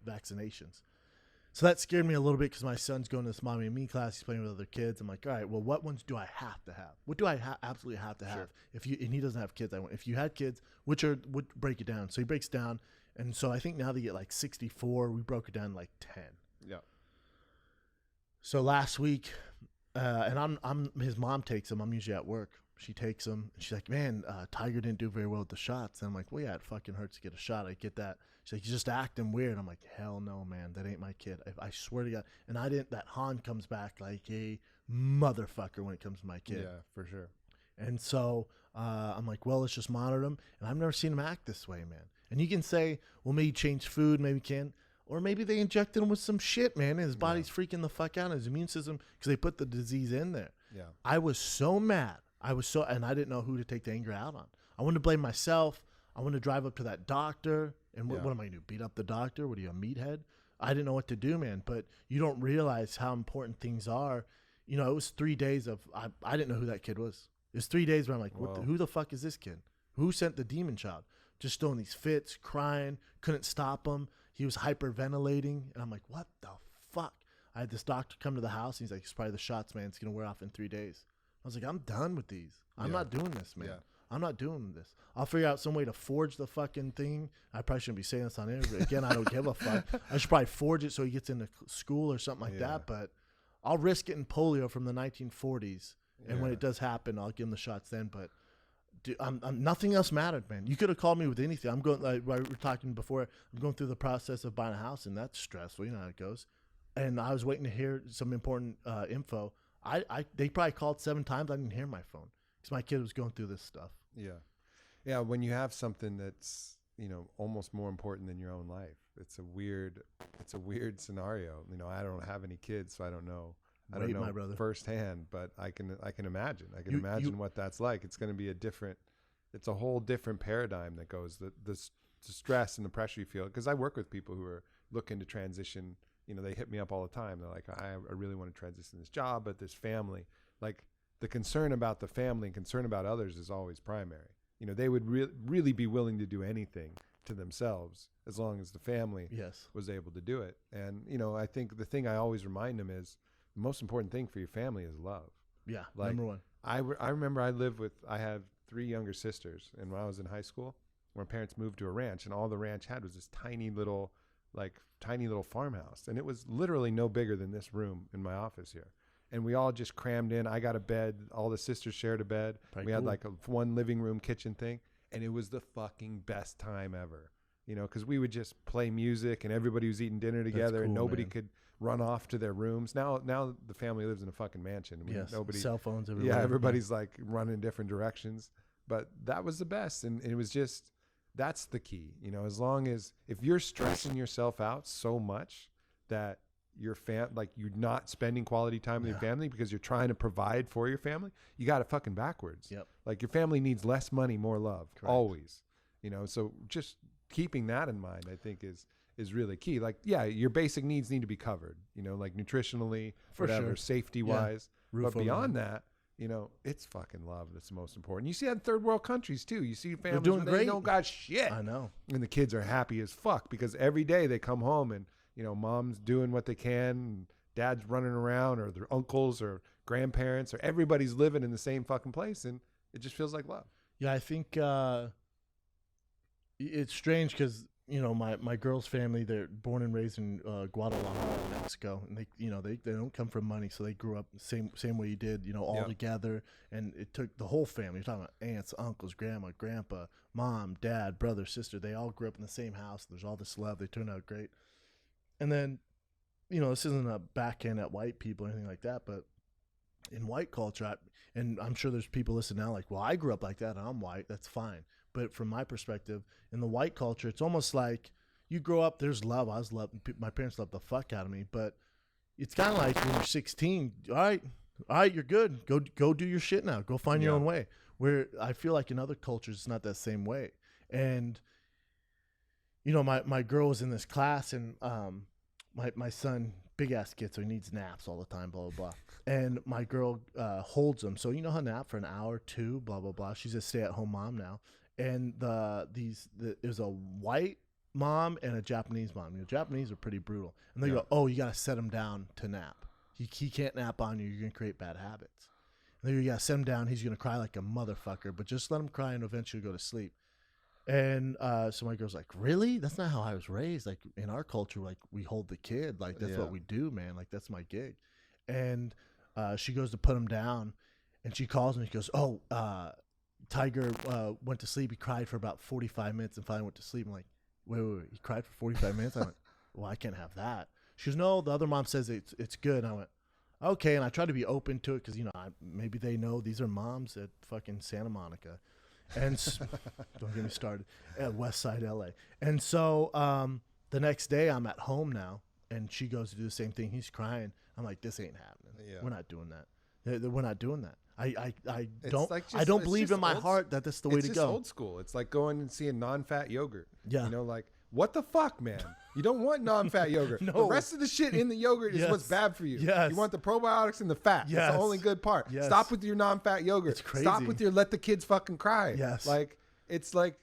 vaccinations. So that scared me a little bit because my son's going to this mommy and me class. He's playing with other kids. I'm like, all right, well, what ones do I have to have? What do I absolutely have to have? And he doesn't have kids. If you had kids, would break it down. So he breaks down. And so I think now they get like 64. We broke it down like 10. Yeah. So last week, and his mom takes him. I'm usually at work. She takes him. And she's like, man, Tiger didn't do very well with the shots. And I'm like, well, yeah, it fucking hurts to get a shot. I get that. She's like, he's just acting weird. I'm like, hell no, man. That ain't my kid. I swear to God. And that Han comes back like a motherfucker when it comes to my kid. Yeah, for sure. And so I'm like, well, let's just monitor him. And I've never seen him act this way, man. And you can say, well, maybe change food, maybe can. Or maybe they injected him with some shit, man. And his body's freaking the fuck out. His immune system, because they put the disease in there. Yeah. I was so mad. And I didn't know who to take the anger out on. I wanted to blame myself. I wanted to drive up to that doctor. And what am I going to do? Beat up the doctor? What are you, a meathead? I didn't know what to do, man. But you don't realize how important things are. You know, it was 3 days of, I didn't know who that kid was. It was 3 days where I'm like, who the fuck is this kid? Who sent the demon child? Just throwing these fits, crying, couldn't stop him. He was hyperventilating. And I'm like, what the fuck? I had this doctor come to the house. And he's like, it's probably the shots, man. It's going to wear off in 3 days. I was like, I'm done with these. I'm not doing this, man. Yeah. I'm not doing this. I'll figure out some way to forge the fucking thing. I probably shouldn't be saying this on air. But again, I don't give a fuck. I should probably forge it so he gets into school or something like that. But I'll risk getting polio from the 1940s. And when it does happen, I'll give him the shots then. But dude, I'm nothing else mattered, man. You could have called me with anything. I'm going, like we were talking before, I'm going through the process of buying a house, and that's stressful. You know how it goes. And I was waiting to hear some important info. They probably called 7 times. I didn't hear my phone because my kid was going through this stuff. Yeah. When you have something that's, you know, almost more important than your own life, it's a weird scenario. You know, I don't have any kids, so I don't know. I don't know firsthand, but I can imagine. I can imagine what that's like. It's going to be it's a whole different paradigm that goes the stress and the pressure you feel. Because I work with people who are looking to transition. You know, they hit me up all the time. They're like, I really want to transition this job, but this family, like the concern about the family and concern about others is always primary. You know, they would really be willing to do anything to themselves as long as the family was able to do it. And, you know, I think the thing I always remind them is the most important thing for your family is love. Yeah, like, number one. I remember I have 3 younger sisters, and when I was in high school, my parents moved to a ranch, and all the ranch had was this tiny little farmhouse, and it was literally no bigger than this room in my office here. And we all just crammed in. I got a bed. All the sisters shared a bed. We had like one living room kitchen thing, and it was the fucking best time ever. You know, because we would just play music, and everybody was eating dinner together, and nobody could run off to their rooms. Now the family lives in a fucking mansion. I mean, cell phones everywhere. Yeah, everybody's like running in different directions. But that was the best, and it was just, that's the key. You know, as long as, if you're stressing yourself out so much that you're not spending quality time with your family because you're trying to provide for your family, you got it fucking backwards. Yep. Like, your family needs less money, more love. Correct. Always. You know, so just keeping that in mind, I think is really key. Like, yeah, your basic needs need to be covered, you know, like nutritionally, safety wise. But beyond that, you know, it's fucking love that's the most important. You see that in third world countries too. You see families doing great. They don't got shit. I know. And the kids are happy as fuck because every day they come home and, you know, mom's doing what they can, and dad's running around, or their uncles or grandparents, or everybody's living in the same fucking place, and it just feels like love. Yeah, I think it's strange because, you know, my girl's family, they're born and raised in Guadalajara, Mexico, and they don't come from money, so they grew up the same way you did, you know, all together, and it took the whole family. You're talking about aunts, uncles, grandma, grandpa, mom, dad, brother, sister. They all grew up in the same house. There's all this love. They turned out great. And then, you know, this isn't a backhand at white people or anything like that, but in white culture, and I'm sure there's people listening now like, well, I grew up like that and I'm white. That's fine. But from my perspective, in the white culture, it's almost like you grow up, there's love. My parents loved the fuck out of me, but it's kind of like when you're 16, all right, you're good. Go do your shit now. Go find your own way. Where I feel like in other cultures, it's not that same way. And, you know, my girl was in this class, and my son, big ass kid, so he needs naps all the time, blah, blah, blah. And my girl holds him. So you know how nap for an hour, 2, blah, blah, blah. She's a stay-at-home mom now. And it was a white mom and a Japanese mom. You know, Japanese are pretty brutal. And they go, oh, you got to set him down to nap. He can't nap on you. You're going to create bad habits. And then you got to set him down. He's going to cry like a motherfucker, but just let him cry and eventually go to sleep. And so my girl's like, really? That's not how I was raised. Like in our culture, like we hold the kid. Like that's what we do, man. Like that's my gig. And she goes to put him down and she calls me. She goes, oh, Tiger went to sleep. He cried for about 45 minutes and finally went to sleep. I'm like, wait. He cried for 45 minutes? I went, well, I can't have that. She goes, no, the other mom says it's good. And I went, okay. And I tried to be open to it because, you know, maybe they know these are moms at fucking Santa Monica. And don't get me started, at West Side LA. And so the next day I'm at home now and she goes to do the same thing. He's crying. I'm like, this ain't happening. Yeah. We're not doing that. We're not doing that. I don't believe in my heart that that's the way to go. It's just old school. It's like going and seeing non-fat yogurt. Yeah. You know, like, what the fuck, man? You don't want non-fat yogurt. No. The rest of the shit in the yogurt is what's bad for you. Yes. You want the probiotics and the fat. Yes. That's the only good part. Yes. Stop with your non-fat yogurt. It's crazy. Stop with your let the kids fucking cry. Yes. Like, it's like,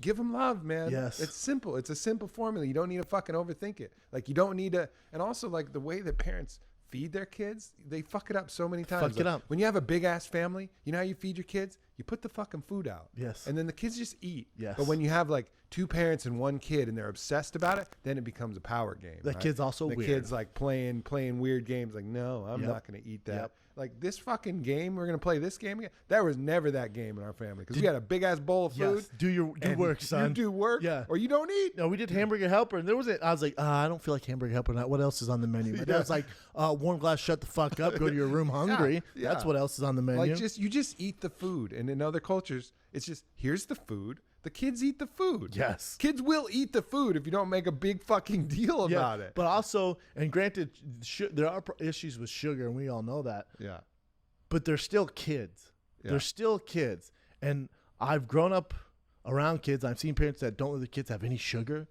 give them love, man. Yes. It's simple. It's a simple formula. You don't need to fucking overthink it. Like, you don't need to, and also like the way that parents feed their kids, they fuck it up so many times. Fuck it up. When you have a big ass family, you know how you feed your kids? You put the fucking food out. Yes. And then the kids just eat. Yes. But when you have like 2 parents and 1 kid and they're obsessed about it, then it becomes a power game. The kid's also the weird. kid's like playing weird games. Like, no, I'm not going to eat that. Yep. Like this fucking game, we're going to play this game again. There was never that game in our family because we had a big ass bowl of food. Yes. Do work, son. You do work, or you don't eat. No, we did hamburger helper, and I was like, I don't feel like hamburger helper. What else is on the menu? My dad's like, warm glass, shut the fuck up, go to your room hungry. Yeah. That's what else is on the menu. Like you just eat the food, and in other cultures, it's just here's the food. The kids eat the food. Yes. Kids will eat the food if you don't make a big fucking deal about it. But also, and granted, there are issues with sugar, and we all know that. Yeah. But they're still kids. Yeah. They're still kids. And I've grown up around kids. I've seen parents that don't let the kids have any sugar.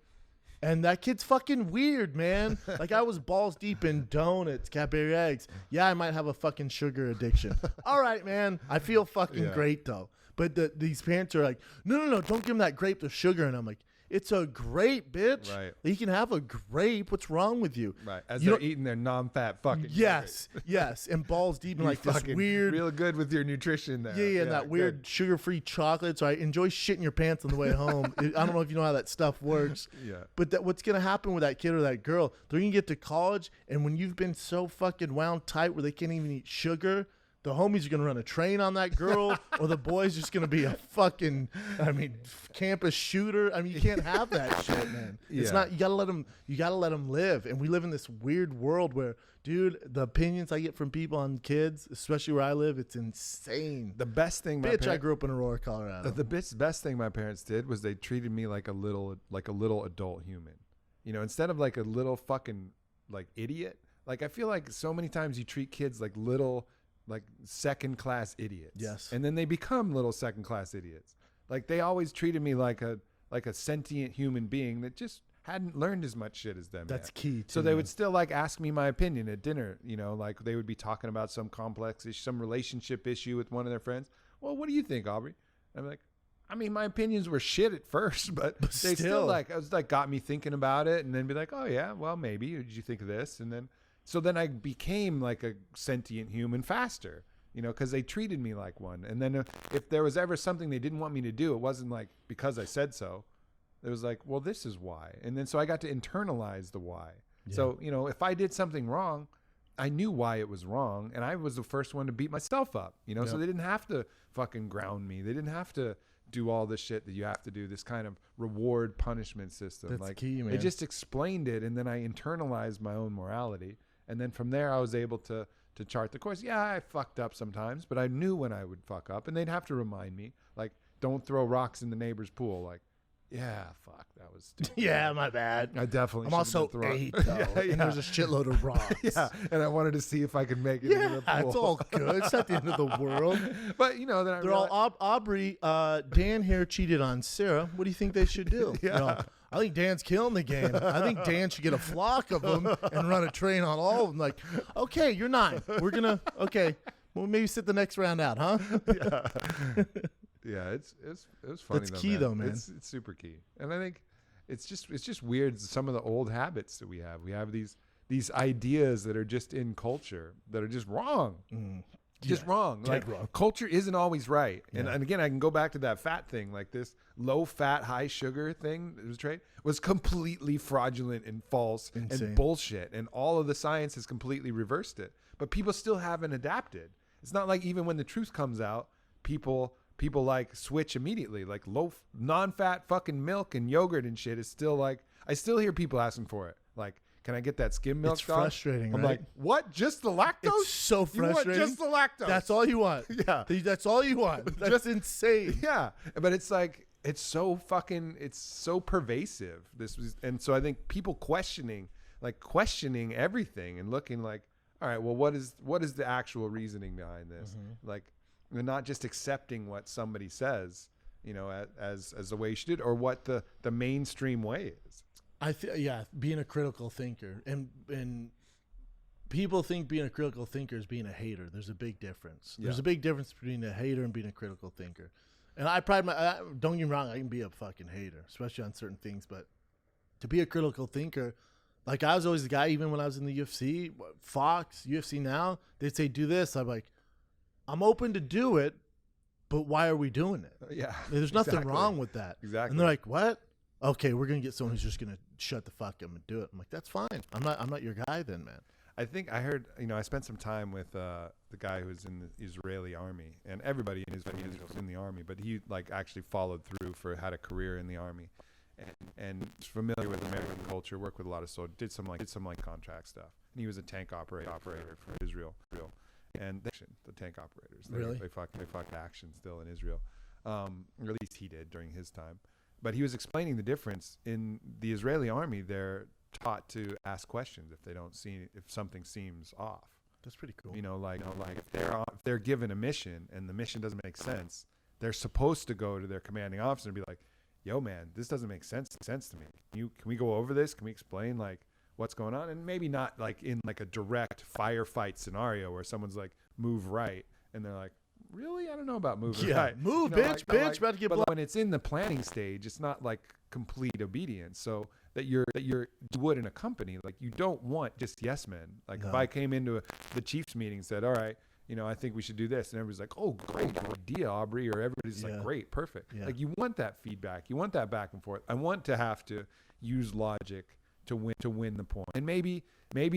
And that kid's fucking weird, man. Like, I was balls deep in donuts, Cadbury eggs. Yeah, I might have a fucking sugar addiction. All right, man. I feel fucking great, though. But these parents are like, no, don't give him that grape. There's sugar. And I'm like, it's a grape, bitch. Right. You can have a grape. What's wrong with you? Right. As they're eating their non-fat fucking yes, and balls deep in like this weird. Real good with your nutrition there. Yeah, and that weird sugar-free chocolate. So I enjoy shitting your pants on the way home. I don't know if you know how that stuff works. Yeah. But what's going to happen with that kid or that girl, they're going to get to college, and when you've been so fucking wound tight where they can't even eat sugar, the homies are going to run a train on that girl, or the boy's just going to be a fucking, campus shooter. You can't have that shit, man. It's not, you got to let them live. And we live in this weird world where, dude, the opinions I get from people on kids, especially where I live, it's insane. The best thing I grew up in Aurora, Colorado. The best thing my parents did was they treated me like a little adult human. You know, instead of like a little fucking like idiot. Like, I feel like so many times you treat kids like little like second class idiots. Yes. And then they become little second class idiots. Like, they always treated me like a sentient human being that just hadn't learned as much shit as them. That's yet. key too. So they would still like ask me my opinion at dinner, you know, like they would be talking about some complex issue, some relationship issue with one of their friends. Well, what do you think, Aubrey? And I'm like, my opinions were shit at first, but they still like, it was like got me thinking about it, and then be like, oh yeah, well maybe. Did you think of this? And then so then I became like a sentient human faster, you know, because they treated me like one. And then if there was ever something they didn't want me to do, it wasn't like because I said so. It was like, well, this is why. And then so I got to internalize the why. Yeah. So, you know, if I did something wrong, I knew why it was wrong. And I was the first one to beat myself up, you know, so they didn't have to fucking ground me. They didn't have to do all the shit that you have to do, this kind of reward punishment system. That's like, key, man. They just explained it, and then I internalized my own morality. And then from there, I was able to chart the course. Yeah, I fucked up sometimes, but I knew when I would fuck up, and they'd have to remind me, like, don't throw rocks in the neighbor's pool. Like, Yeah, fuck, that was stupid. Yeah, my bad. I definitely. I'm also been 8 though, and there's a shitload of rocks. Yeah, and I wanted to see if I could make it. Yeah, into the pool. it's all good. It's not the end of the world. But then I They're realized, all Aubrey. Dan here cheated on Sarah. What do you think they should do? Yeah. I think Dan's killing the game. I think Dan should get a flock of them and run a train on all of them. Like, okay, you're 9. We're gonna We'll maybe sit the next round out, huh? Yeah. Yeah, it was funny. That's key though, man. It's super key, and I think it's just weird. Some of the old habits that we have. We have these ideas that are just in culture that are just wrong. Just wrong. Like wrong. Culture isn't always right. Yeah. And again, I can go back to that fat thing. Like this low fat, high sugar thing that was trade was completely fraudulent and false and bullshit. And all of the science has completely reversed it. But people still haven't adapted. It's not like even when the truth comes out, people like switch immediately. Like low non-fat fucking milk and yogurt and shit is still like, I still hear people asking for it. Like, can I get that skim milk? It's frustrating, I'm right? like, what? Just the lactose? It's so frustrating. You want just the lactose? That's all you want. Yeah. That's all you want. That's insane. Yeah. But it's like, it's so pervasive. And so I think people questioning everything and looking like, all right, well, what is the actual reasoning behind this? Like, you're not just accepting what somebody says, as the way you should do it, or what the mainstream way is. Being a critical thinker, and people think being a critical thinker is being a hater. There's a big difference. There's a big difference between a hater and being a critical thinker. And I pride don't get me wrong, I can be a fucking hater, especially on certain things, but to be a critical thinker, like I was always the guy, even when I was in the UFC, Fox, UFC now, they'd say, do this. I'm like, I'm open to do it, but why are we doing it? Yeah. There's nothing wrong with that. Exactly. And they're like, what? Okay, we're going to get someone who's just going to shut the fuck up and do it. I'm like, that's fine. I'm not your guy then, man. I think I heard, I spent some time with the guy who's in the Israeli army, and everybody in Israel is in the army, but he actually followed through had a career in the army, and is familiar with American culture, worked with a lot of soldiers, did some contract stuff, and he was a tank operator for Israel, and the tank operators, they fuck action still in Israel, or at least he did during his time, but he was explaining the difference in the Israeli army. They're taught to ask questions if something seems off. That's pretty cool. Like if they're given a mission and the mission doesn't make sense, they're supposed to go to their commanding officer and be like, "Yo, man, this doesn't make sense to me. Can we go over this? Can we explain what's going on?" And maybe not in a direct firefight scenario where someone's like, "Move right," and they're like, "Really? I don't know about moving right. Move, bitch, about to get blown." When it's in the planning stage, it's not like complete obedience. So that you would in a company, like you don't want just yes men. Like if I came into the Chiefs meeting and said, all right, I think we should do this, and everybody's like, oh, great idea, Aubrey, or everybody's like, great, perfect. Yeah. Like you want that feedback, you want that back and forth. I want to have to use logic to win the point. And maybe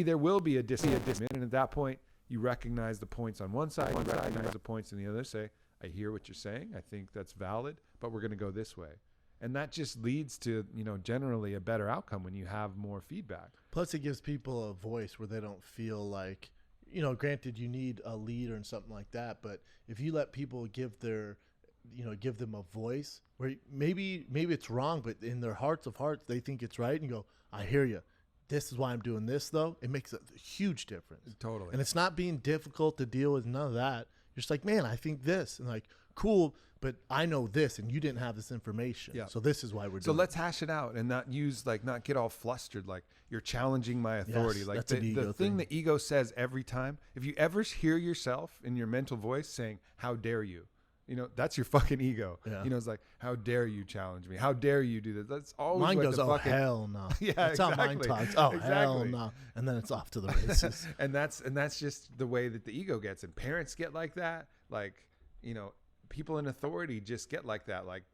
there will be a disagreement, and at that point you recognize the points on one side, you recognize the points on the other, say, I hear what you're saying, I think that's valid, but we're going to go this way. And that just leads to, generally a better outcome when you have more feedback. Plus, it gives people a voice where they don't feel like, granted, you need a leader and something like that. But if you let people give them a voice where maybe it's wrong, but in their hearts of hearts, they think it's right. And you go, I hear you. This is why I'm doing this, though. It makes a huge difference. Totally. And it's not being difficult to deal with, none of that. You're just like, man, I think this. And like, cool. But I know this, and you didn't have this information. Yeah. So this is why we're doing it. So let's hash it out and not get all flustered. Like you're challenging my authority. Yes, like that's the thing the ego says every time. If you ever hear yourself in your mental voice saying, "How dare you?" That's your fucking ego. Yeah. It's like, how dare you challenge me? How dare you do this? That's always mine goes, oh, hell no. Yeah, that's exactly. how mine talks. Oh, exactly. Hell no. And then it's off to the races. and that's just the way that the ego gets. And parents get like that. Like, people in authority just get like that. Like,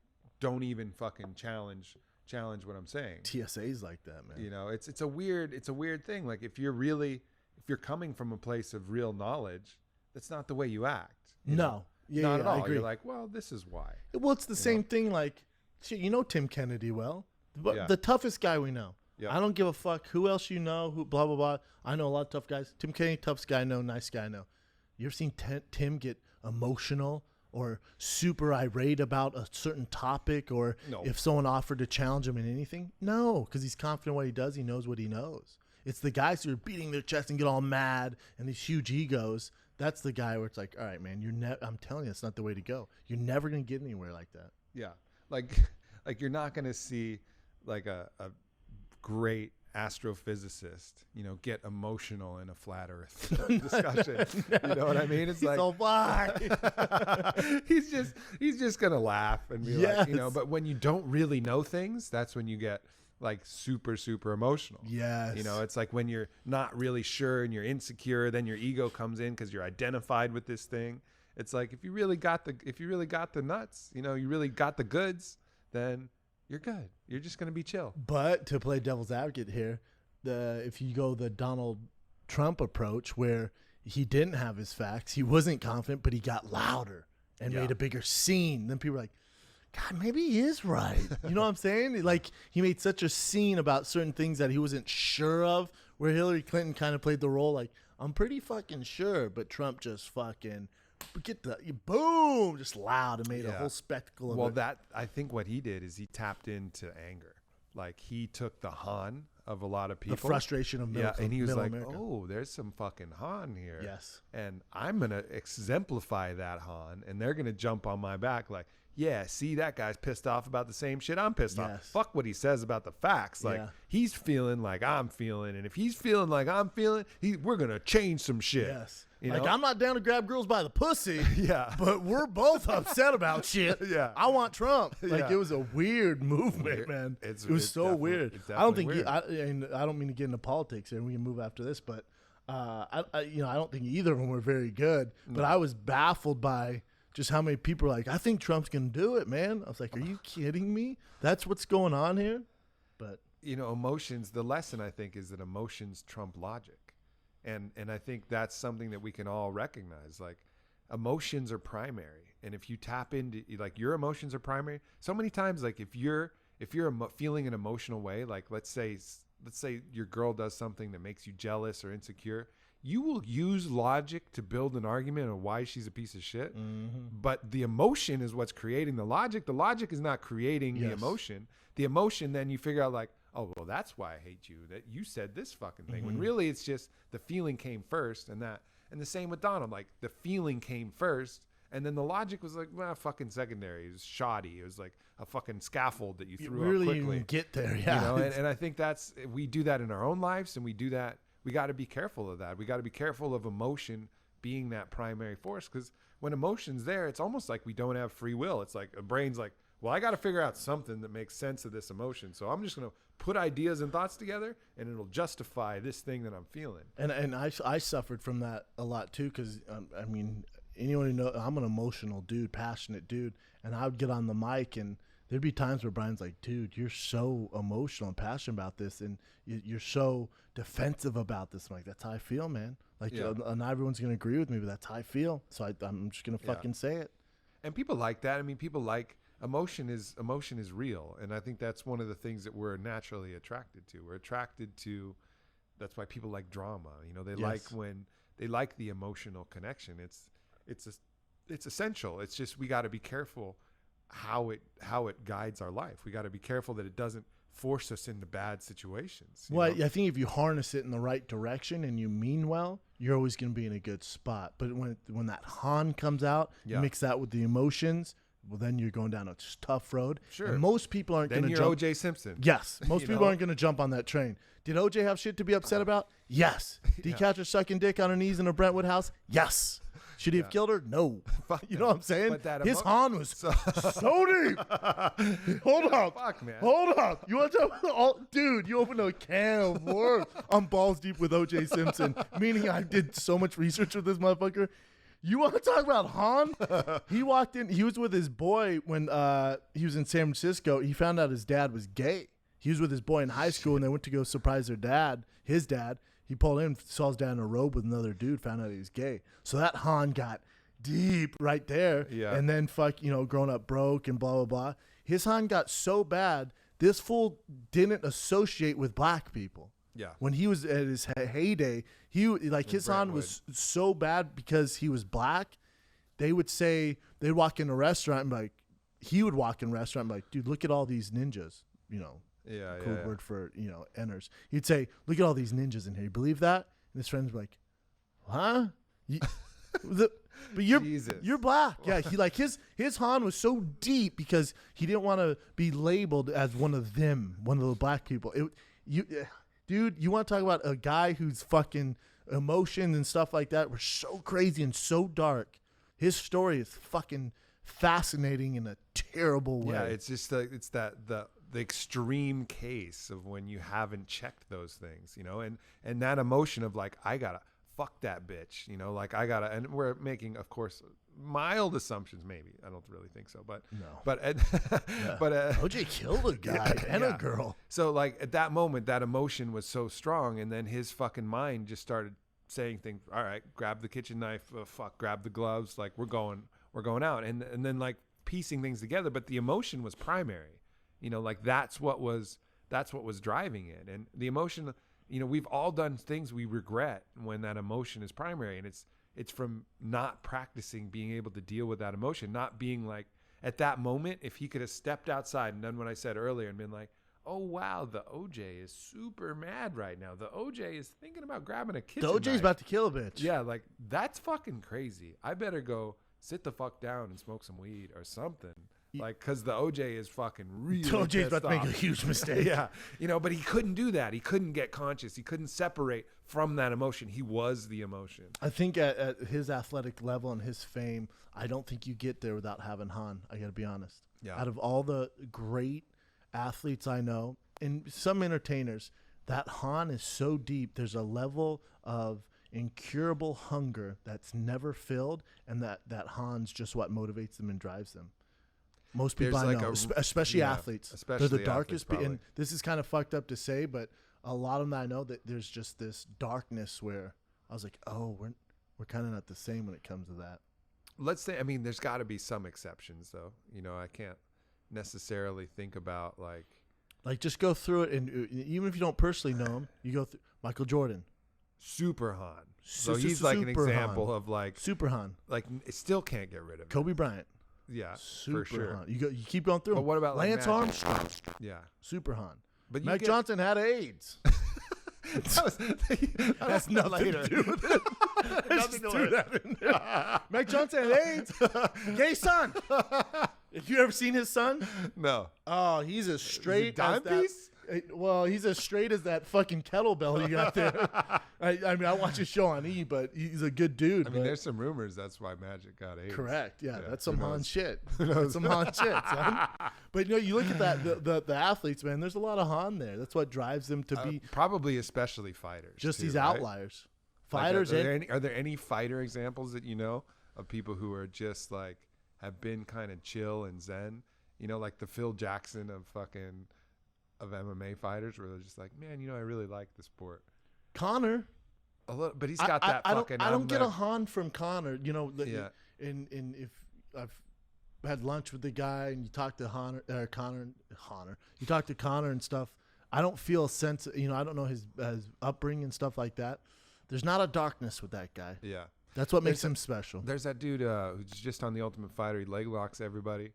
don't even fucking challenge what I'm saying. TSA's like that, man. It's a weird thing. Like if you're coming from a place of real knowledge, that's not the way you act. No. Yeah, not at all. I agree. You're like, well, this is why. Well, it's the same thing. Like, shit, Tim Kennedy well, but the toughest guy we know. Yeah. I don't give a fuck who else who blah blah blah. I know a lot of tough guys. Tim Kennedy, toughest guy I know, nice guy I know. You ever seen Tim get emotional or super irate about a certain topic, or if someone offered to challenge him in anything? No, because he's confident in what he does. He knows what he knows. It's the guys who are beating their chest and get all mad and these huge egos. That's the guy where it's like, all right, man, I'm telling you, it's not the way to go. You're never going to get anywhere like that. Yeah. Like you're not going to see like a great astrophysicist, get emotional in a flat earth discussion. You know what I mean? It's he's like, so why? he's just going to laugh and be like, but when you don't really know things, that's when you get like super, super emotional. Yes. It's like when you're not really sure and you're insecure, then your ego comes in because you're identified with this thing. It's like, if you really got the nuts, you really got the goods, then you're good. You're just going to be chill. But to play devil's advocate here, if you go the Donald Trump approach where he didn't have his facts, he wasn't confident, but he got louder and made a bigger scene, then people are like, God, maybe he is right. You know what I'm saying? Like, he made such a scene about certain things that he wasn't sure of, where Hillary Clinton kind of played the role like, I'm pretty fucking sure, but Trump just fucking boom, just loud and made a whole spectacle of it. Well, I think what he did is he tapped into anger. Like, he took the Han of a lot of people. The frustration of middle and he was like, America. oh, there's some fucking Han here. Yes. And I'm going to exemplify that Han, and they're going to jump on my back like, yeah, see, that guy's pissed off about the same shit I'm pissed off. Fuck what he says about the facts. Like, he's feeling like I'm feeling, and if he's feeling like I'm feeling, we're going to change some shit. Yes. I'm not down to grab girls by the pussy. Yeah. But we're both upset about shit. Yeah. I want Trump. Like, it was a weird movement, man. It was so weird. I don't think I don't mean to get into politics here, and we can move after this, but I don't think either of them were very good. No. But I was baffled by just how many people are like, I think Trump's going to do it, man. I was like, are you kidding me? That's what's going on here? But emotions, the lesson, I think, is that emotions trump logic. And I think that's something that we can all recognize. Like, emotions are primary, and if you tap into, like, your emotions are primary. So many times, like, if you're feeling an emotional way, like let's say your girl does something that makes you jealous or insecure, you will use logic to build an argument on why she's a piece of shit. Mm-hmm. But the emotion is what's creating the logic. The logic is not creating the emotion. The emotion, then you figure out like, oh, well, that's why I hate you, that you said this fucking thing. Mm-hmm. When really it's just the feeling came first, and the same with Donald. Like, the feeling came first, and then the logic was like, well, fucking secondary. It was shoddy. It was like a fucking scaffold that you threw up quickly. Really even get there, yeah. And I think we do that in our own lives, and we do that. We got to be careful of that. We got to be careful of emotion being that primary force, because when emotion's there, it's almost like we don't have free will. It's like a brain's like, well, I got to figure out something that makes sense of this emotion. So I'm just going to put ideas and thoughts together, and it'll justify this thing that I'm feeling. And I suffered from that a lot too, because anyone who knows, I'm an emotional dude, passionate dude, and I would get on the mic, and there'd be times where Brian's like, dude, you're so emotional and passionate about this, and you're so defensive about this. I'm like, that's how I feel, man. Like, not everyone's going to agree with me, but that's how I feel. So I'm just going to fucking say it. And people like that. I mean, people like emotion is real. And I think that's one of the things that we're naturally attracted to. We're attracted to, that's why people like drama. They like the emotional connection. It's essential. It's just, we got to be careful how it guides our life. We got to be careful that it doesn't force us into bad situations. Well, I think if you harness it in the right direction and you mean well, you're always going to be in a good spot. But when that Han comes out, you mix that with the emotions, well, then you're going down a tough road. Sure. And most people aren't going to jump. Then you're O.J. Simpson. Yes. Most people aren't going to jump on that train. Did O.J. have shit to be upset about? Yes. Did he catch her sucking dick on her knees in a Brentwood house? Yes. Should he have killed her? No. You know what I'm saying? His Han was so deep. Hold up. Fuck, man. Hold up. You want to talk about, dude, you opened a can of worms. I'm balls deep with O.J. Simpson, meaning I did so much research with this motherfucker. You want to talk about Han? He walked in. He was with his boy when he was in San Francisco. He found out his dad was gay. He was with his boy in high school, and they went to go surprise their dad, his dad. He pulled in, saw his dad in a robe with another dude, found out he was gay. So that Han got deep right there. Yeah. And then grown up broke and blah, blah, blah. His Han got so bad, this fool didn't associate with black people. Yeah. When he was at his heyday, his Han was so bad because he was black. They would say they'd walk in a restaurant and be like, he would walk in a restaurant and be like, dude, look at all these ninjas, you know. Yeah, Code word for, you know, enters. He'd say, look at all these ninjas in here. You believe that? And his friends would be like, huh? But you're black. Yeah, he like his Han was so deep because he didn't want to be labeled as one of them, one of the black people. Dude, you want to talk about a guy whose fucking emotions and stuff like that were so crazy and so dark. His story is fucking fascinating in a terrible way. Yeah, it's just the extreme case of when you haven't checked those things, you know, and that emotion of like, I gotta fuck that bitch, you know, like I gotta, and we're making, of course, mild assumptions, maybe. I don't really think so, but no. But OJ killed a guy and a girl. So like at that moment, that emotion was so strong, and then his fucking mind just started saying things. All right, grab the kitchen knife. Grab the gloves. Like we're going out, and then like piecing things together. But the emotion was primary. You know, like that's what was driving it, and the emotion. You know, we've all done things we regret when that emotion is primary, and it's from not practicing being able to deal with that emotion, not being like at that moment. If he could have stepped outside and done what I said earlier and been like, oh wow, the OJ is super mad right now. The OJ is thinking about grabbing a kitchen knife. The OJ's about to kill a bitch. Yeah, like that's fucking crazy. I better go sit the fuck down and smoke some weed or something. Like, because the OJ is fucking really the OJ's about to make a huge mistake. Yeah. You know, but he couldn't do that. He couldn't get conscious. He couldn't separate from that emotion. He was the emotion. I think at his athletic level and his fame, I don't think you get there without having Han. I got to be honest. Yeah. Out of all the great athletes I know, and some entertainers, that Han is so deep. There's a level of incurable hunger that's never filled, and that Han's just what motivates them and drives them. Most people I know, especially athletes, they're the darkest. And this is kind of fucked up to say, but a lot of them I know, that there's just this darkness where I was like, oh, we're kind of not the same when it comes to that. Let's say, I mean, there's got to be some exceptions, though. You know, I can't necessarily think about like just go through it, and even if you don't personally know him, you go through Michael Jordan. Super Han. So he's like an example of like super Han. Like it still can't get rid of him. Kobe Bryant. Yeah, super for sure. Han. You keep going through. But what about Lance like Armstrong? Yeah, super Han. But Mike Johnson had AIDS. That's nothing to do with it. Nothing to do that in there. Mike Johnson had AIDS. Gay son. Have you ever seen his son? No. Oh, he's as straight as that. Well, he's as straight as that fucking kettlebell you got there. I mean, I watch his show on E, but he's a good dude. I mean, there's some rumors that's why Magic got AIDS. Correct. Yeah, that's some Han shit. That's some Han shit, son. But you know, you look at that the athletes, man. There's a lot of Han there. That's what drives them to be probably, especially fighters. Just too, these right? outliers. Fighters. Like, are there any fighter examples that you know of people who are just like have been kind of chill and zen? You know, like the Phil Jackson of MMA fighters, where they're just like, man, you know, I really like the sport. Conor, a little, but he's got that fucking. I don't get a Han from Conor. You know, yeah. And if I've had lunch with the guy and you talk to Conor, you talk to Conor and stuff, I don't feel a sense. You know, I don't know his upbringing and stuff like that. There's not a darkness with that guy. Yeah, that's what makes him special. There's that dude who's just on the Ultimate Fighter. He leg locks everybody.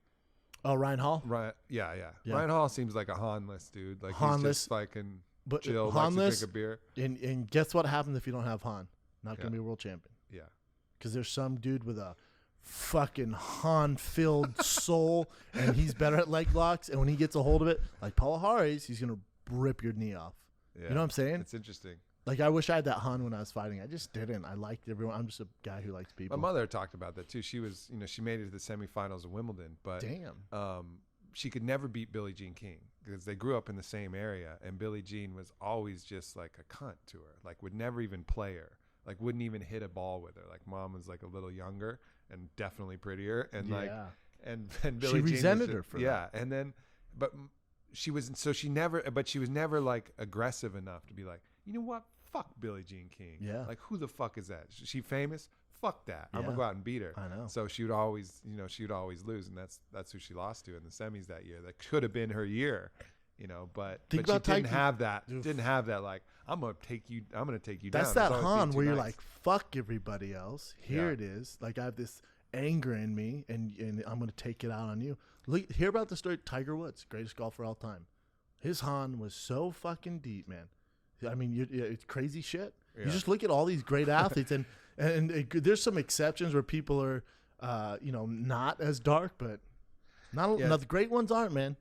Oh, Ryan Hall? Right. Yeah. Ryan Hall seems like a Han-less dude. Like Han-less, he's just fucking chill, Han-less, likes to drink a beer. And guess what happens if you don't have Han? Not going to be a world champion. Yeah. Because there's some dude with a fucking Han-filled soul, and he's better at leg locks. And when he gets a hold of it, like Paul Harris, he's going to rip your knee off. Yeah. You know what I'm saying? It's interesting. Like, I wish I had that Han when I was fighting. I just didn't. I liked everyone. I'm just a guy who likes people. My mother talked about that, too. She was, you know, she made it to the semifinals of Wimbledon. But she could never beat Billie Jean King because they grew up in the same area. And Billie Jean was always just like a cunt to her. Like, would never even play her. Like, wouldn't even hit a ball with her. Like, mom was like a little younger and definitely prettier. And like, and Billie Jean resented her for that. Yeah. And then, but she was, so she never, but she was never like aggressive enough to be like, you know what? Fuck Billie Jean King. Yeah. Like, who the fuck is that? Is she famous? Fuck that. I'm going to go out and beat her. I know. So she would always, you know, lose. And that's who she lost to in the semis that year. That could have been her year, you know, but she didn't have that. Didn't have that, like, I'm going to take you down. That's that Han where you're like, fuck everybody else. Here it is. Like, I have this anger in me, and I'm going to take it out on you. Hear about the story. Tiger Woods, greatest golfer of all time. His Han was so fucking deep, man. I mean, it's crazy shit. Yeah. You just look at all these great athletes, and there's some exceptions where people are, not as dark, but not the great ones aren't, man.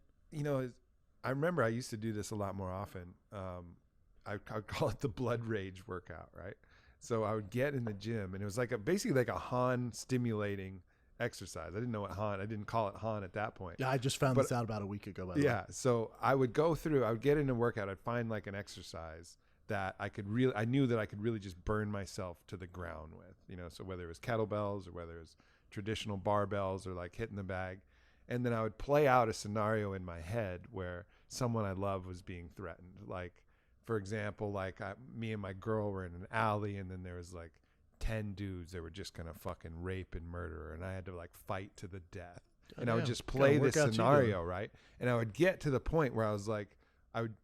I remember I used to do this a lot more often. I would call it the blood rage workout, right? So I would get in the gym, and it was basically like a Han stimulating exercise. I didn't know what Han. I didn't call it Han at that point. Yeah, I just found this out about a week ago. By the way. So I would go through. I would get in a workout. I'd find like an exercise that I knew that I could really just burn myself to the ground with. So whether it was kettlebells or whether it was traditional barbells or like hitting the bag, and then I would play out a scenario in my head where someone I love was being threatened. Like, for example, me and my girl were in an alley, and then there was like 10 dudes that were just gonna fucking rape and murder her, and I had to like fight to the death. And I would just play this scenario, right? And I would get to the point where I would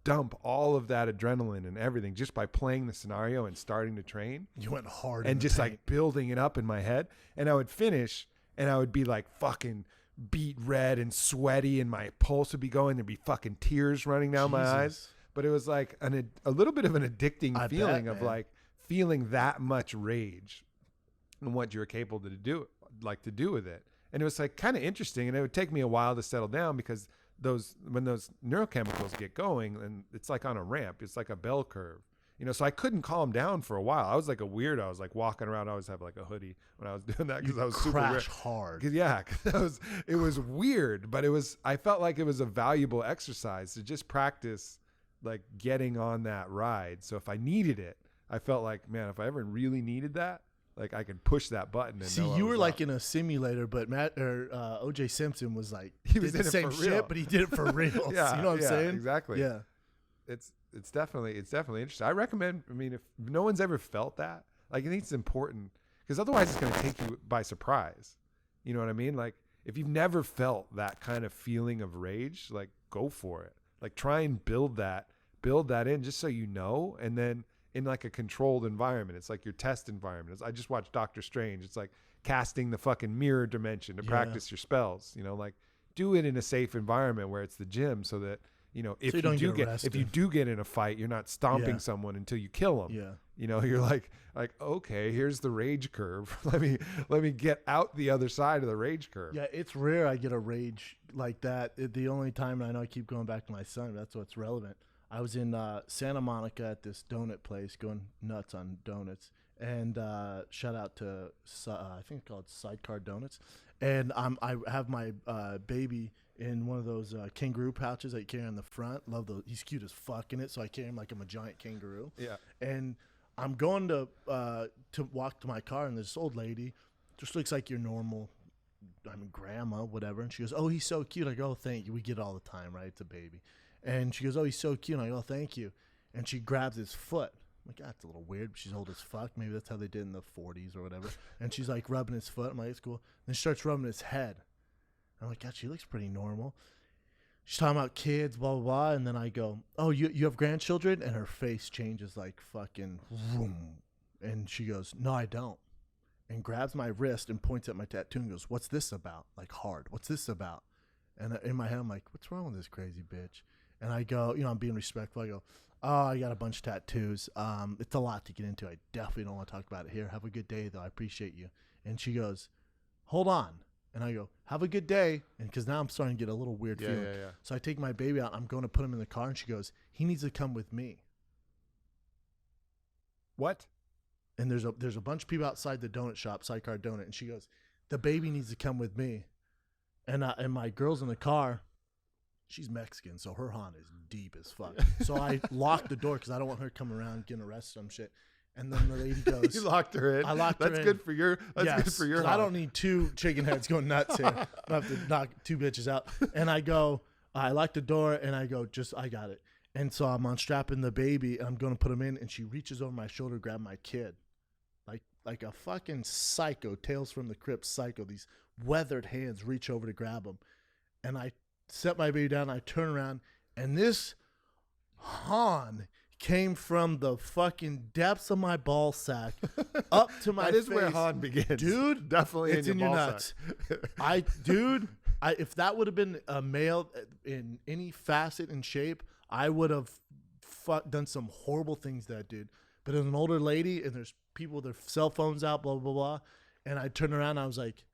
dump all of that adrenaline and everything just by playing the scenario and starting to train. You went hard and just like building it up in my head. And I would finish, and I would be like fucking beat red and sweaty, and my pulse would be going. There'd be fucking tears running down my eyes. But it was like a little bit of an addicting feeling of like feeling that much rage and what you're capable to do with it. And it was like kind of interesting, and it would take me a while to settle down because when those neurochemicals get going, and it's like on a ramp, it's like a bell curve, so I couldn't calm down for a while. I was like a weirdo. I was like walking around. I always have like a hoodie when I was doing that because I was crash hard. Cause it was weird, but I felt like it was a valuable exercise to just practice like getting on that ride. So if I needed it, I felt like, man, if I ever really needed that, like I could push that button. And see, you were like in a simulator, but O.J. Simpson was like he was did the same shit, but he did it for real. Yeah, you know what I'm saying? Exactly. Yeah, it's definitely interesting. I recommend. I mean, if no one's ever felt that, like I think it's important because otherwise it's going to take you by surprise. You know what I mean? Like if you've never felt that kind of feeling of rage, like go for it. Like try and build that in just so you know, and then in like a controlled environment. It's like your test environment. I just watched Doctor Strange. It's like casting the fucking mirror dimension to practice your spells. Like do it in a safe environment where it's the gym, so that if you do get in a fight, you're not stomping someone until you kill them. Yeah. You're like okay, here's the rage curve. let me get out the other side of the rage curve. Yeah, it's rare I get a rage like that. The only time, I know I keep going back to my son, that's what's relevant. I was in Santa Monica at this donut place going nuts on donuts. And shout out to, I think it's called Sidecar Donuts. And I have my baby in one of those kangaroo pouches that you carry on the front. Love those. He's cute as fuck in it, so I carry him like I'm a giant kangaroo. Yeah. And I'm going to walk to my car, and this old lady just looks like your normal, grandma, whatever. And she goes, "Oh, he's so cute." I go, "Oh, thank you." We get it all the time, right? It's a baby. And she goes, "Oh, he's so cute." And I go, "Oh, thank you." And she grabs his foot. I'm like, that's a little weird. She's old as fuck. Maybe that's how they did in the 40s or whatever. And she's like rubbing his foot. I'm like, it's cool. Then she starts rubbing his head. I'm like, God, she looks pretty normal. She's talking about kids, blah, blah, blah. And then I go, "Oh, you have grandchildren?" And her face changes like fucking vroom. And she goes, "No, I don't." And grabs my wrist and points at my tattoo and goes, "What's this about?" Like hard. "What's this about?" And in my head, I'm like, what's wrong with this crazy bitch? And I go, I'm being respectful. I go, "Oh, I got a bunch of tattoos. It's a lot to get into. I definitely don't want to talk about it here. Have a good day, though. I appreciate you." And she goes, "Hold on." And I go, "Have a good day." And because now I'm starting to get a little weird feeling. Yeah. So I take my baby out. I'm going to put him in the car. And she goes, "He needs to come with me." What? And there's a bunch of people outside the donut shop, Sidecar Donut. And she goes, "The baby needs to come with me." And my girl's in the car. She's Mexican, so her Han is deep as fuck. So I locked the door because I don't want her coming around getting arrested or some shit. And then the lady goes, "You locked her in." I locked her in. That's good for your. Good for your. I don't need two chicken heads going nuts here. I have to knock two bitches out. And I go, I lock the door, and I go, I got it. And so I'm unstrapping the baby, and I'm going to put him in, and she reaches over my shoulder to grab my kid, like a fucking psycho, Tales from the Crypt psycho. These weathered hands reach over to grab him, and I set my baby down. I turn around, and this Han came from the fucking depths of my ball sack up to my face. That is where Han begins. Dude, definitely it's in your ball nuts. sack. If that would have been a male in any facet and shape, I would have done some horrible things to that dude. But as an older lady, and there's people with their cell phones out, blah, blah, blah, and I turned around and I was like,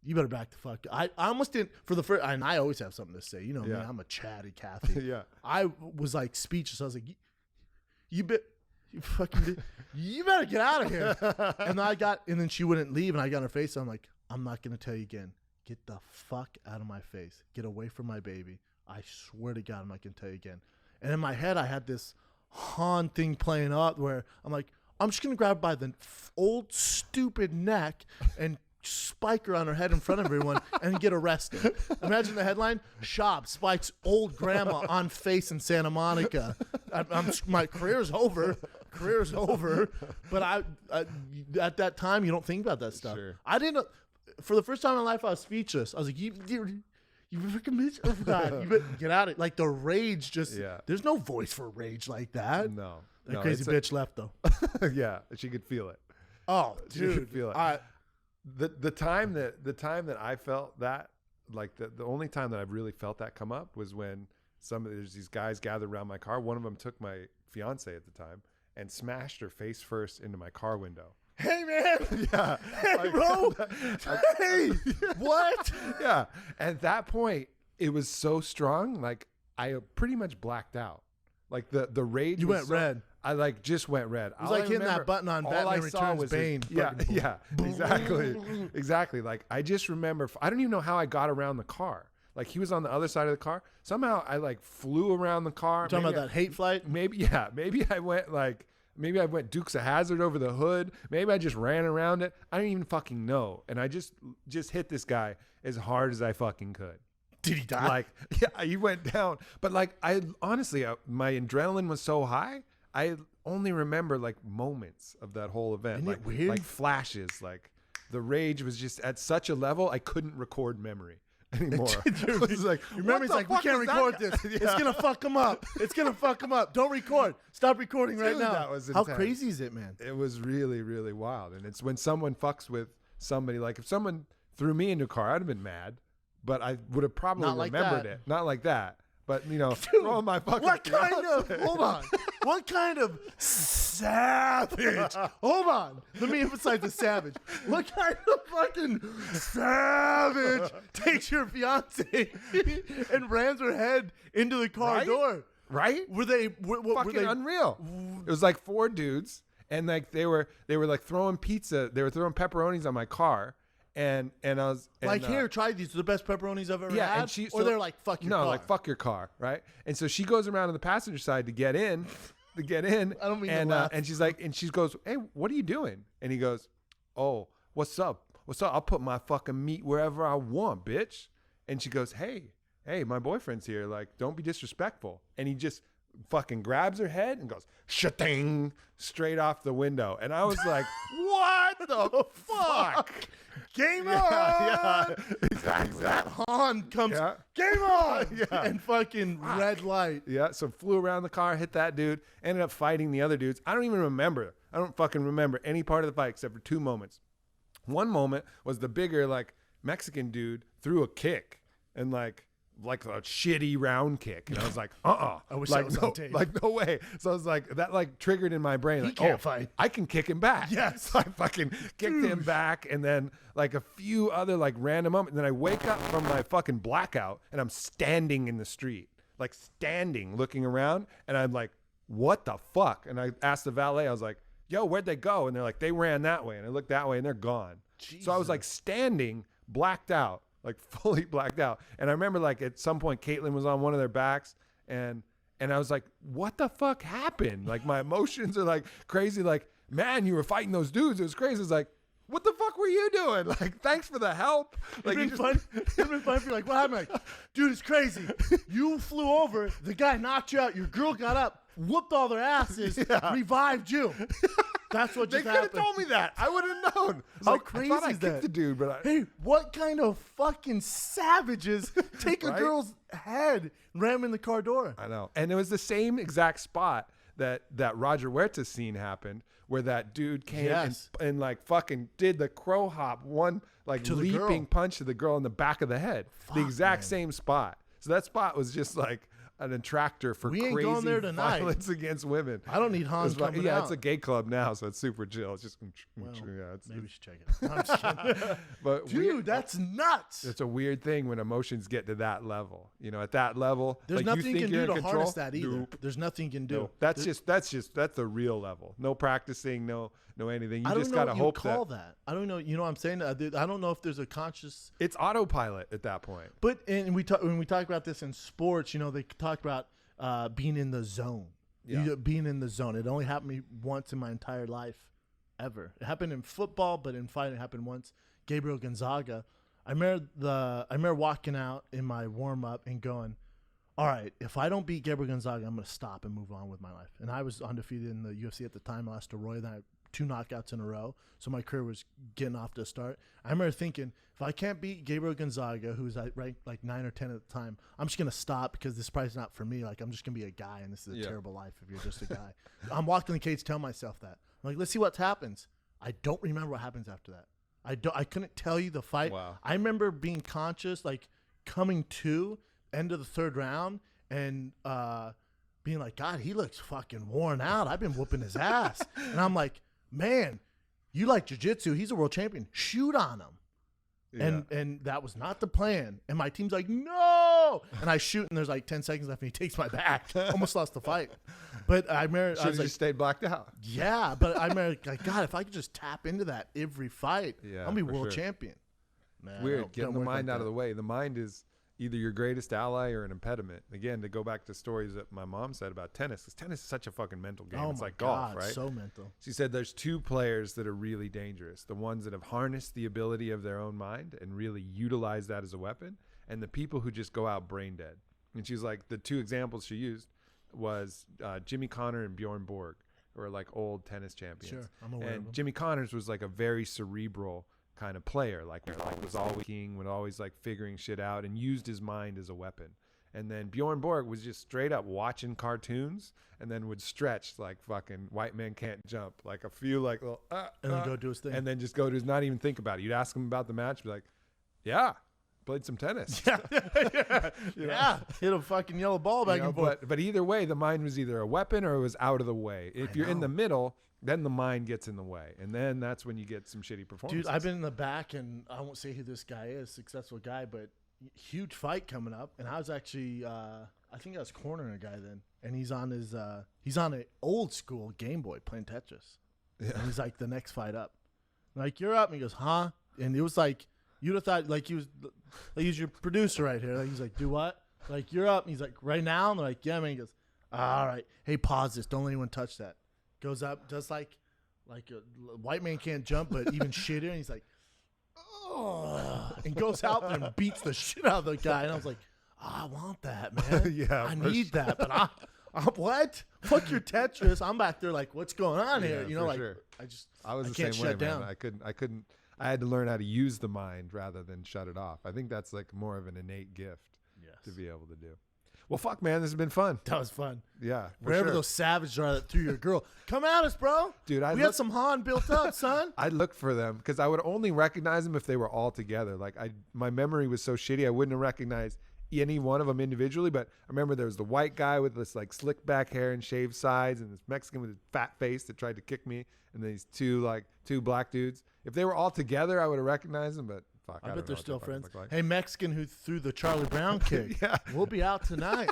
you better back the fuck. I almost didn't, for the first, and I always have something to say. You know me, I'm a chatty Cathy. Yeah. I was like speechless. I was like, you better get out of here. And then she wouldn't leave, and I got in her face. So I'm like, I'm not going to tell you again. Get the fuck out of my face. Get away from my baby. I swear to God, I'm not going to tell you again. And in my head, I had this Han thing playing out where I'm like, I'm just going to grab her by the old stupid neck and spike her on her head in front of everyone and get arrested. Imagine the headline: Schaub spikes old grandma on face in Santa Monica. My career's over. Career's over. But I at that time, you don't think about that stuff. Sure. I didn't. For the first time in my life, I was speechless. I was like, you freaking bitch. Oh, God. You better get out of it. Like, the rage just, there's no voice for rage like that. No. That crazy bitch left, though. Yeah, she could feel it. Oh, dude. She could feel it. The time that I felt that, like the only time that I've really felt that come up was when there's these guys gathered around my car. One of them took my fiance at the time and smashed her face first into my car window. Hey, man. Yeah. Hey, bro. Hey. What? Yeah. At that point, it was so strong. Like, I pretty much blacked out. Like, the rage. You went red. I just went red. It was like hitting that button on Batman Returns Bane. Yeah, exactly. Like, I just remember, I don't even know how I got around the car. Like, he was on the other side of the car. Somehow I like flew around the car. You're talking about that hate flight? Maybe I went Dukes of Hazzard over the hood. Maybe I just ran around it. I don't even fucking know. And I just hit this guy as hard as I fucking could. Did he die? Like, yeah, he went down. But like, I honestly, my adrenaline was so high. I only remember like moments of that whole event. Isn't it weird? Like flashes. Like, the rage was just at such a level I couldn't record memory anymore. It was like, your memory's like, we can't record this. Yeah. It's gonna fuck him up. It's gonna fuck him up. Don't record. Stop recording right now. That was how intense. crazy is it, man? It was really, really wild. And it's when someone fucks with somebody, like if someone threw me into a car, I'd have been mad, but I would have probably remembered it. Not like that. But, you know, throwing my fucking hold on. What kind of savage? Hold on. Let me emphasize the savage. What kind of fucking savage takes your fiance and rams her head into the car door? Right? Were they fucking unreal? It was like 4 dudes, and like they were like throwing pizza. They were throwing pepperonis on my car. And I was like, here, try these. They're the best pepperonis I've ever had. And or they're like, fuck your car. No, like, fuck your car, right? And so she goes around to the passenger side to get in. I don't mean to laugh. And she's like, and she goes, hey, what are you doing? And he goes, oh, what's up? I'll put my fucking meat wherever I want, bitch. And she goes, hey, my boyfriend's here. Like, don't be disrespectful. And he just fucking grabs her head and goes, sha-ting, straight off the window. And I was like, what the fuck? Game on! Yeah. That Han comes, game on! And fucking red light. Yeah, so flew around the car, hit that dude, ended up fighting the other dudes. I don't fucking remember any part of the fight except for 2 moments. One moment was the bigger, like, Mexican dude threw a kick and like a shitty round kick. And I was like, I wish like, that was on tape. Like, no way. So I was like, that like triggered in my brain. Like, can't fight. I can kick him back. Yes. So I fucking kicked him back, and then like a few other like random moments. And then I wake up from my fucking blackout and I'm standing in the street, like standing, looking around. And I'm like, what the fuck? And I asked the valet, I was like, yo, where'd they go? And they're like, they ran that way. And I looked that way and they're gone. Jesus. So I was like standing, blacked out. Like fully blacked out. And I remember like at some point Caitlin was on one of their backs, and I was like, what the fuck happened? Like, my emotions are like crazy. Like, man, you were fighting those dudes. It was crazy. It's like, what the fuck were you doing? Like, thanks for the help. Like, it'd been fun if you're like, what happened? Like, dude, it's crazy. You flew over, the guy knocked you out, your girl got up, whooped all their asses, revived you. That's what They just could have happened. told me that. I would have known. How I crazy thought I is kicked that? the dude, but Hey, what kind of fucking savages take a Right? girl's head and ram in the car door? I know. And it was the same exact spot that Roger Huerta scene happened, where that dude came and like fucking did the crow hop, one like To the leaping girl. punch to the girl in the back of the head. The exact man. same spot. So that spot was just like an attractor for We ain't crazy going there tonight. violence against women. I don't need Hans It's like- coming yeah, out. it's a gay club now, so it's super chill. It's just Well, yeah, it's, maybe we should check it. No, I'm just kidding. but Dude, that's nuts. it's a weird thing when emotions get to that level. You know, at that level, There's like, nothing you you think can you're do in to control? harness that either. Nope. There's nothing you can do. No, that's the real level. No practicing, no anything. I You don't just know gotta what you hope call that. I don't know. You know what I'm saying? I don't know if there's a conscious. it's autopilot at that point. But when we talk about this in sports, you know, they talk about being in the zone. Yeah. Being in the zone. It only happened to me once in my entire life, ever. It happened in football, but in fighting, it happened once. Gabriel Gonzaga. I remember walking out in my warm up and going, all right, if I don't beat Gabriel Gonzaga, I'm going to stop and move on with my life. And I was undefeated in the UFC at the time. I lost to Roy. Then I 2 knockouts in a row. So my career was getting off to a start. I remember thinking, if I can't beat Gabriel Gonzaga, who was ranked like 9 or 10 at the time, I'm just going to stop because this probably is not for me. Like, I'm just going to be a guy, and this is a terrible life if you're just a guy. I'm walking the cage telling myself that. I'm like, let's see what happens. I don't remember what happens after that. I couldn't tell you the fight. Wow. I remember being conscious, like coming to end of the 3rd round and being like, God, he looks fucking worn out. I've been whooping his ass. And I'm like, man, you like jiu-jitsu. He's a world champion. Shoot on him. Yeah. And that was not the plan. And my team's like, no. And I shoot, and there's like 10 seconds left, and he takes my back. Almost lost the fight. But I remember, Should I have was like, just stayed blacked out. yeah. But I remember, like, God, if I could just tap into that every fight, Yeah, I'll be for world sure. champion. Man, Weird, getting the mind out of the way. The mind is either your greatest ally or an impediment. Again, to go back to stories that my mom said about tennis, because tennis is such a fucking mental game. Oh It's my like God, golf, right? so mental. She said there's 2 players that are really dangerous. The ones that have harnessed the ability of their own mind and really utilize that as a weapon, and the people who just go out brain dead. And she's like, the 2 examples she used was Jimmy Connor and Bjorn Borg, who are like old tennis champions. Sure, I'm aware of And them. Jimmy Connors was like a very cerebral kind of player, like was always king, would always like figuring shit out and used his mind as a weapon. And then Bjorn Borg was just straight up watching cartoons and then would stretch like fucking White Men Can't Jump, like a few like little And then go do his thing. and then just go to his, not even think about it. You'd ask him about the match, be like, yeah, played some tennis. You know? Yeah, hit a fucking yellow ball back You know, and forth. but either way, the mind was either a weapon or it was out of the way. If you're in the middle, then the mind gets in the way, and then that's when you get some shitty performances. Dude, I've been in the back, and I won't say who this guy is, successful guy, but huge fight coming up. And I was actually, I think I was cornering a guy then, and he's on an old school Game Boy playing Tetris. Yeah. And he's like, the next fight up. I'm like, you're up. And he goes, huh? And it was like, you'd have thought, like, he's your producer right here. Like, he's like, do what? Like, you're up. And he's like, right now? And they're like, yeah, man. He goes, all right. Hey, pause this. Don't let anyone touch that. Goes up, does like a White Man Can't Jump, but even shittier. And he's like, oh, and goes out there and beats the shit out of the guy. And I was like, I want that, man. Yeah, I for need that. But I what? Fuck your Tetris. I'm back there like, what's going on here? Yeah, You know, for like sure. I was the can't same way, shut down. man. I had to learn how to use the mind rather than shut it off. I think that's like more of an innate gift to be able to do. Well, fuck, man, this has been fun. That was fun. Yeah, for Wherever sure. those savages are that threw your girl, come at us, bro. Dude, we had some Han built up, son. I looked for them because I would only recognize them if they were all together. Like my memory was so shitty, I wouldn't have recognized any one of them individually. But I remember there was the white guy with this like slick back hair and shaved sides, and this Mexican with a fat face that tried to kick me, and these two black dudes. If they were all together, I would have recognized them. But fuck, I don't bet they're know what still they fucking friends. look like. Hey, Mexican who threw the Charlie Brown kick. Yeah. We'll be out tonight.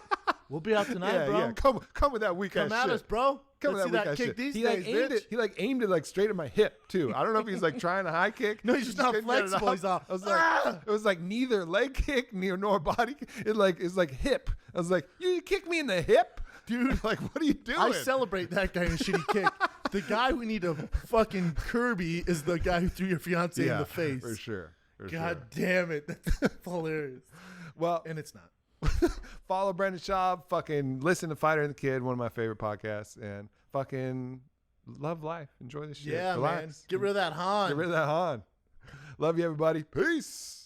We'll be out tonight, Yeah, bro. yeah. Come with that weak ass Come at shit. us, bro. Come Let's with see that that weak kick ass these shit. days, bitch. He aimed it like straight at my hip too. I don't know if he's like trying a high kick. No, he's just not couldn't get it flexible. off. He's off. I was like, it was like neither leg kick nor body kick. It's like hip. I was like, you kick me in the hip, dude. Like, what are you doing? I celebrate that guy in a shitty kick. The guy we need to fucking Kirby is the guy who threw your fiance in the face. for sure. God damn it. That's hilarious. Well, And it's not. follow Brendan Schaub. Fucking listen to Fighter and the Kid, one of my favorite podcasts, and fucking love life. Enjoy the shit. Yeah, Relax. man. Get rid of that Han. Get rid of that Han. Love you, everybody. Peace.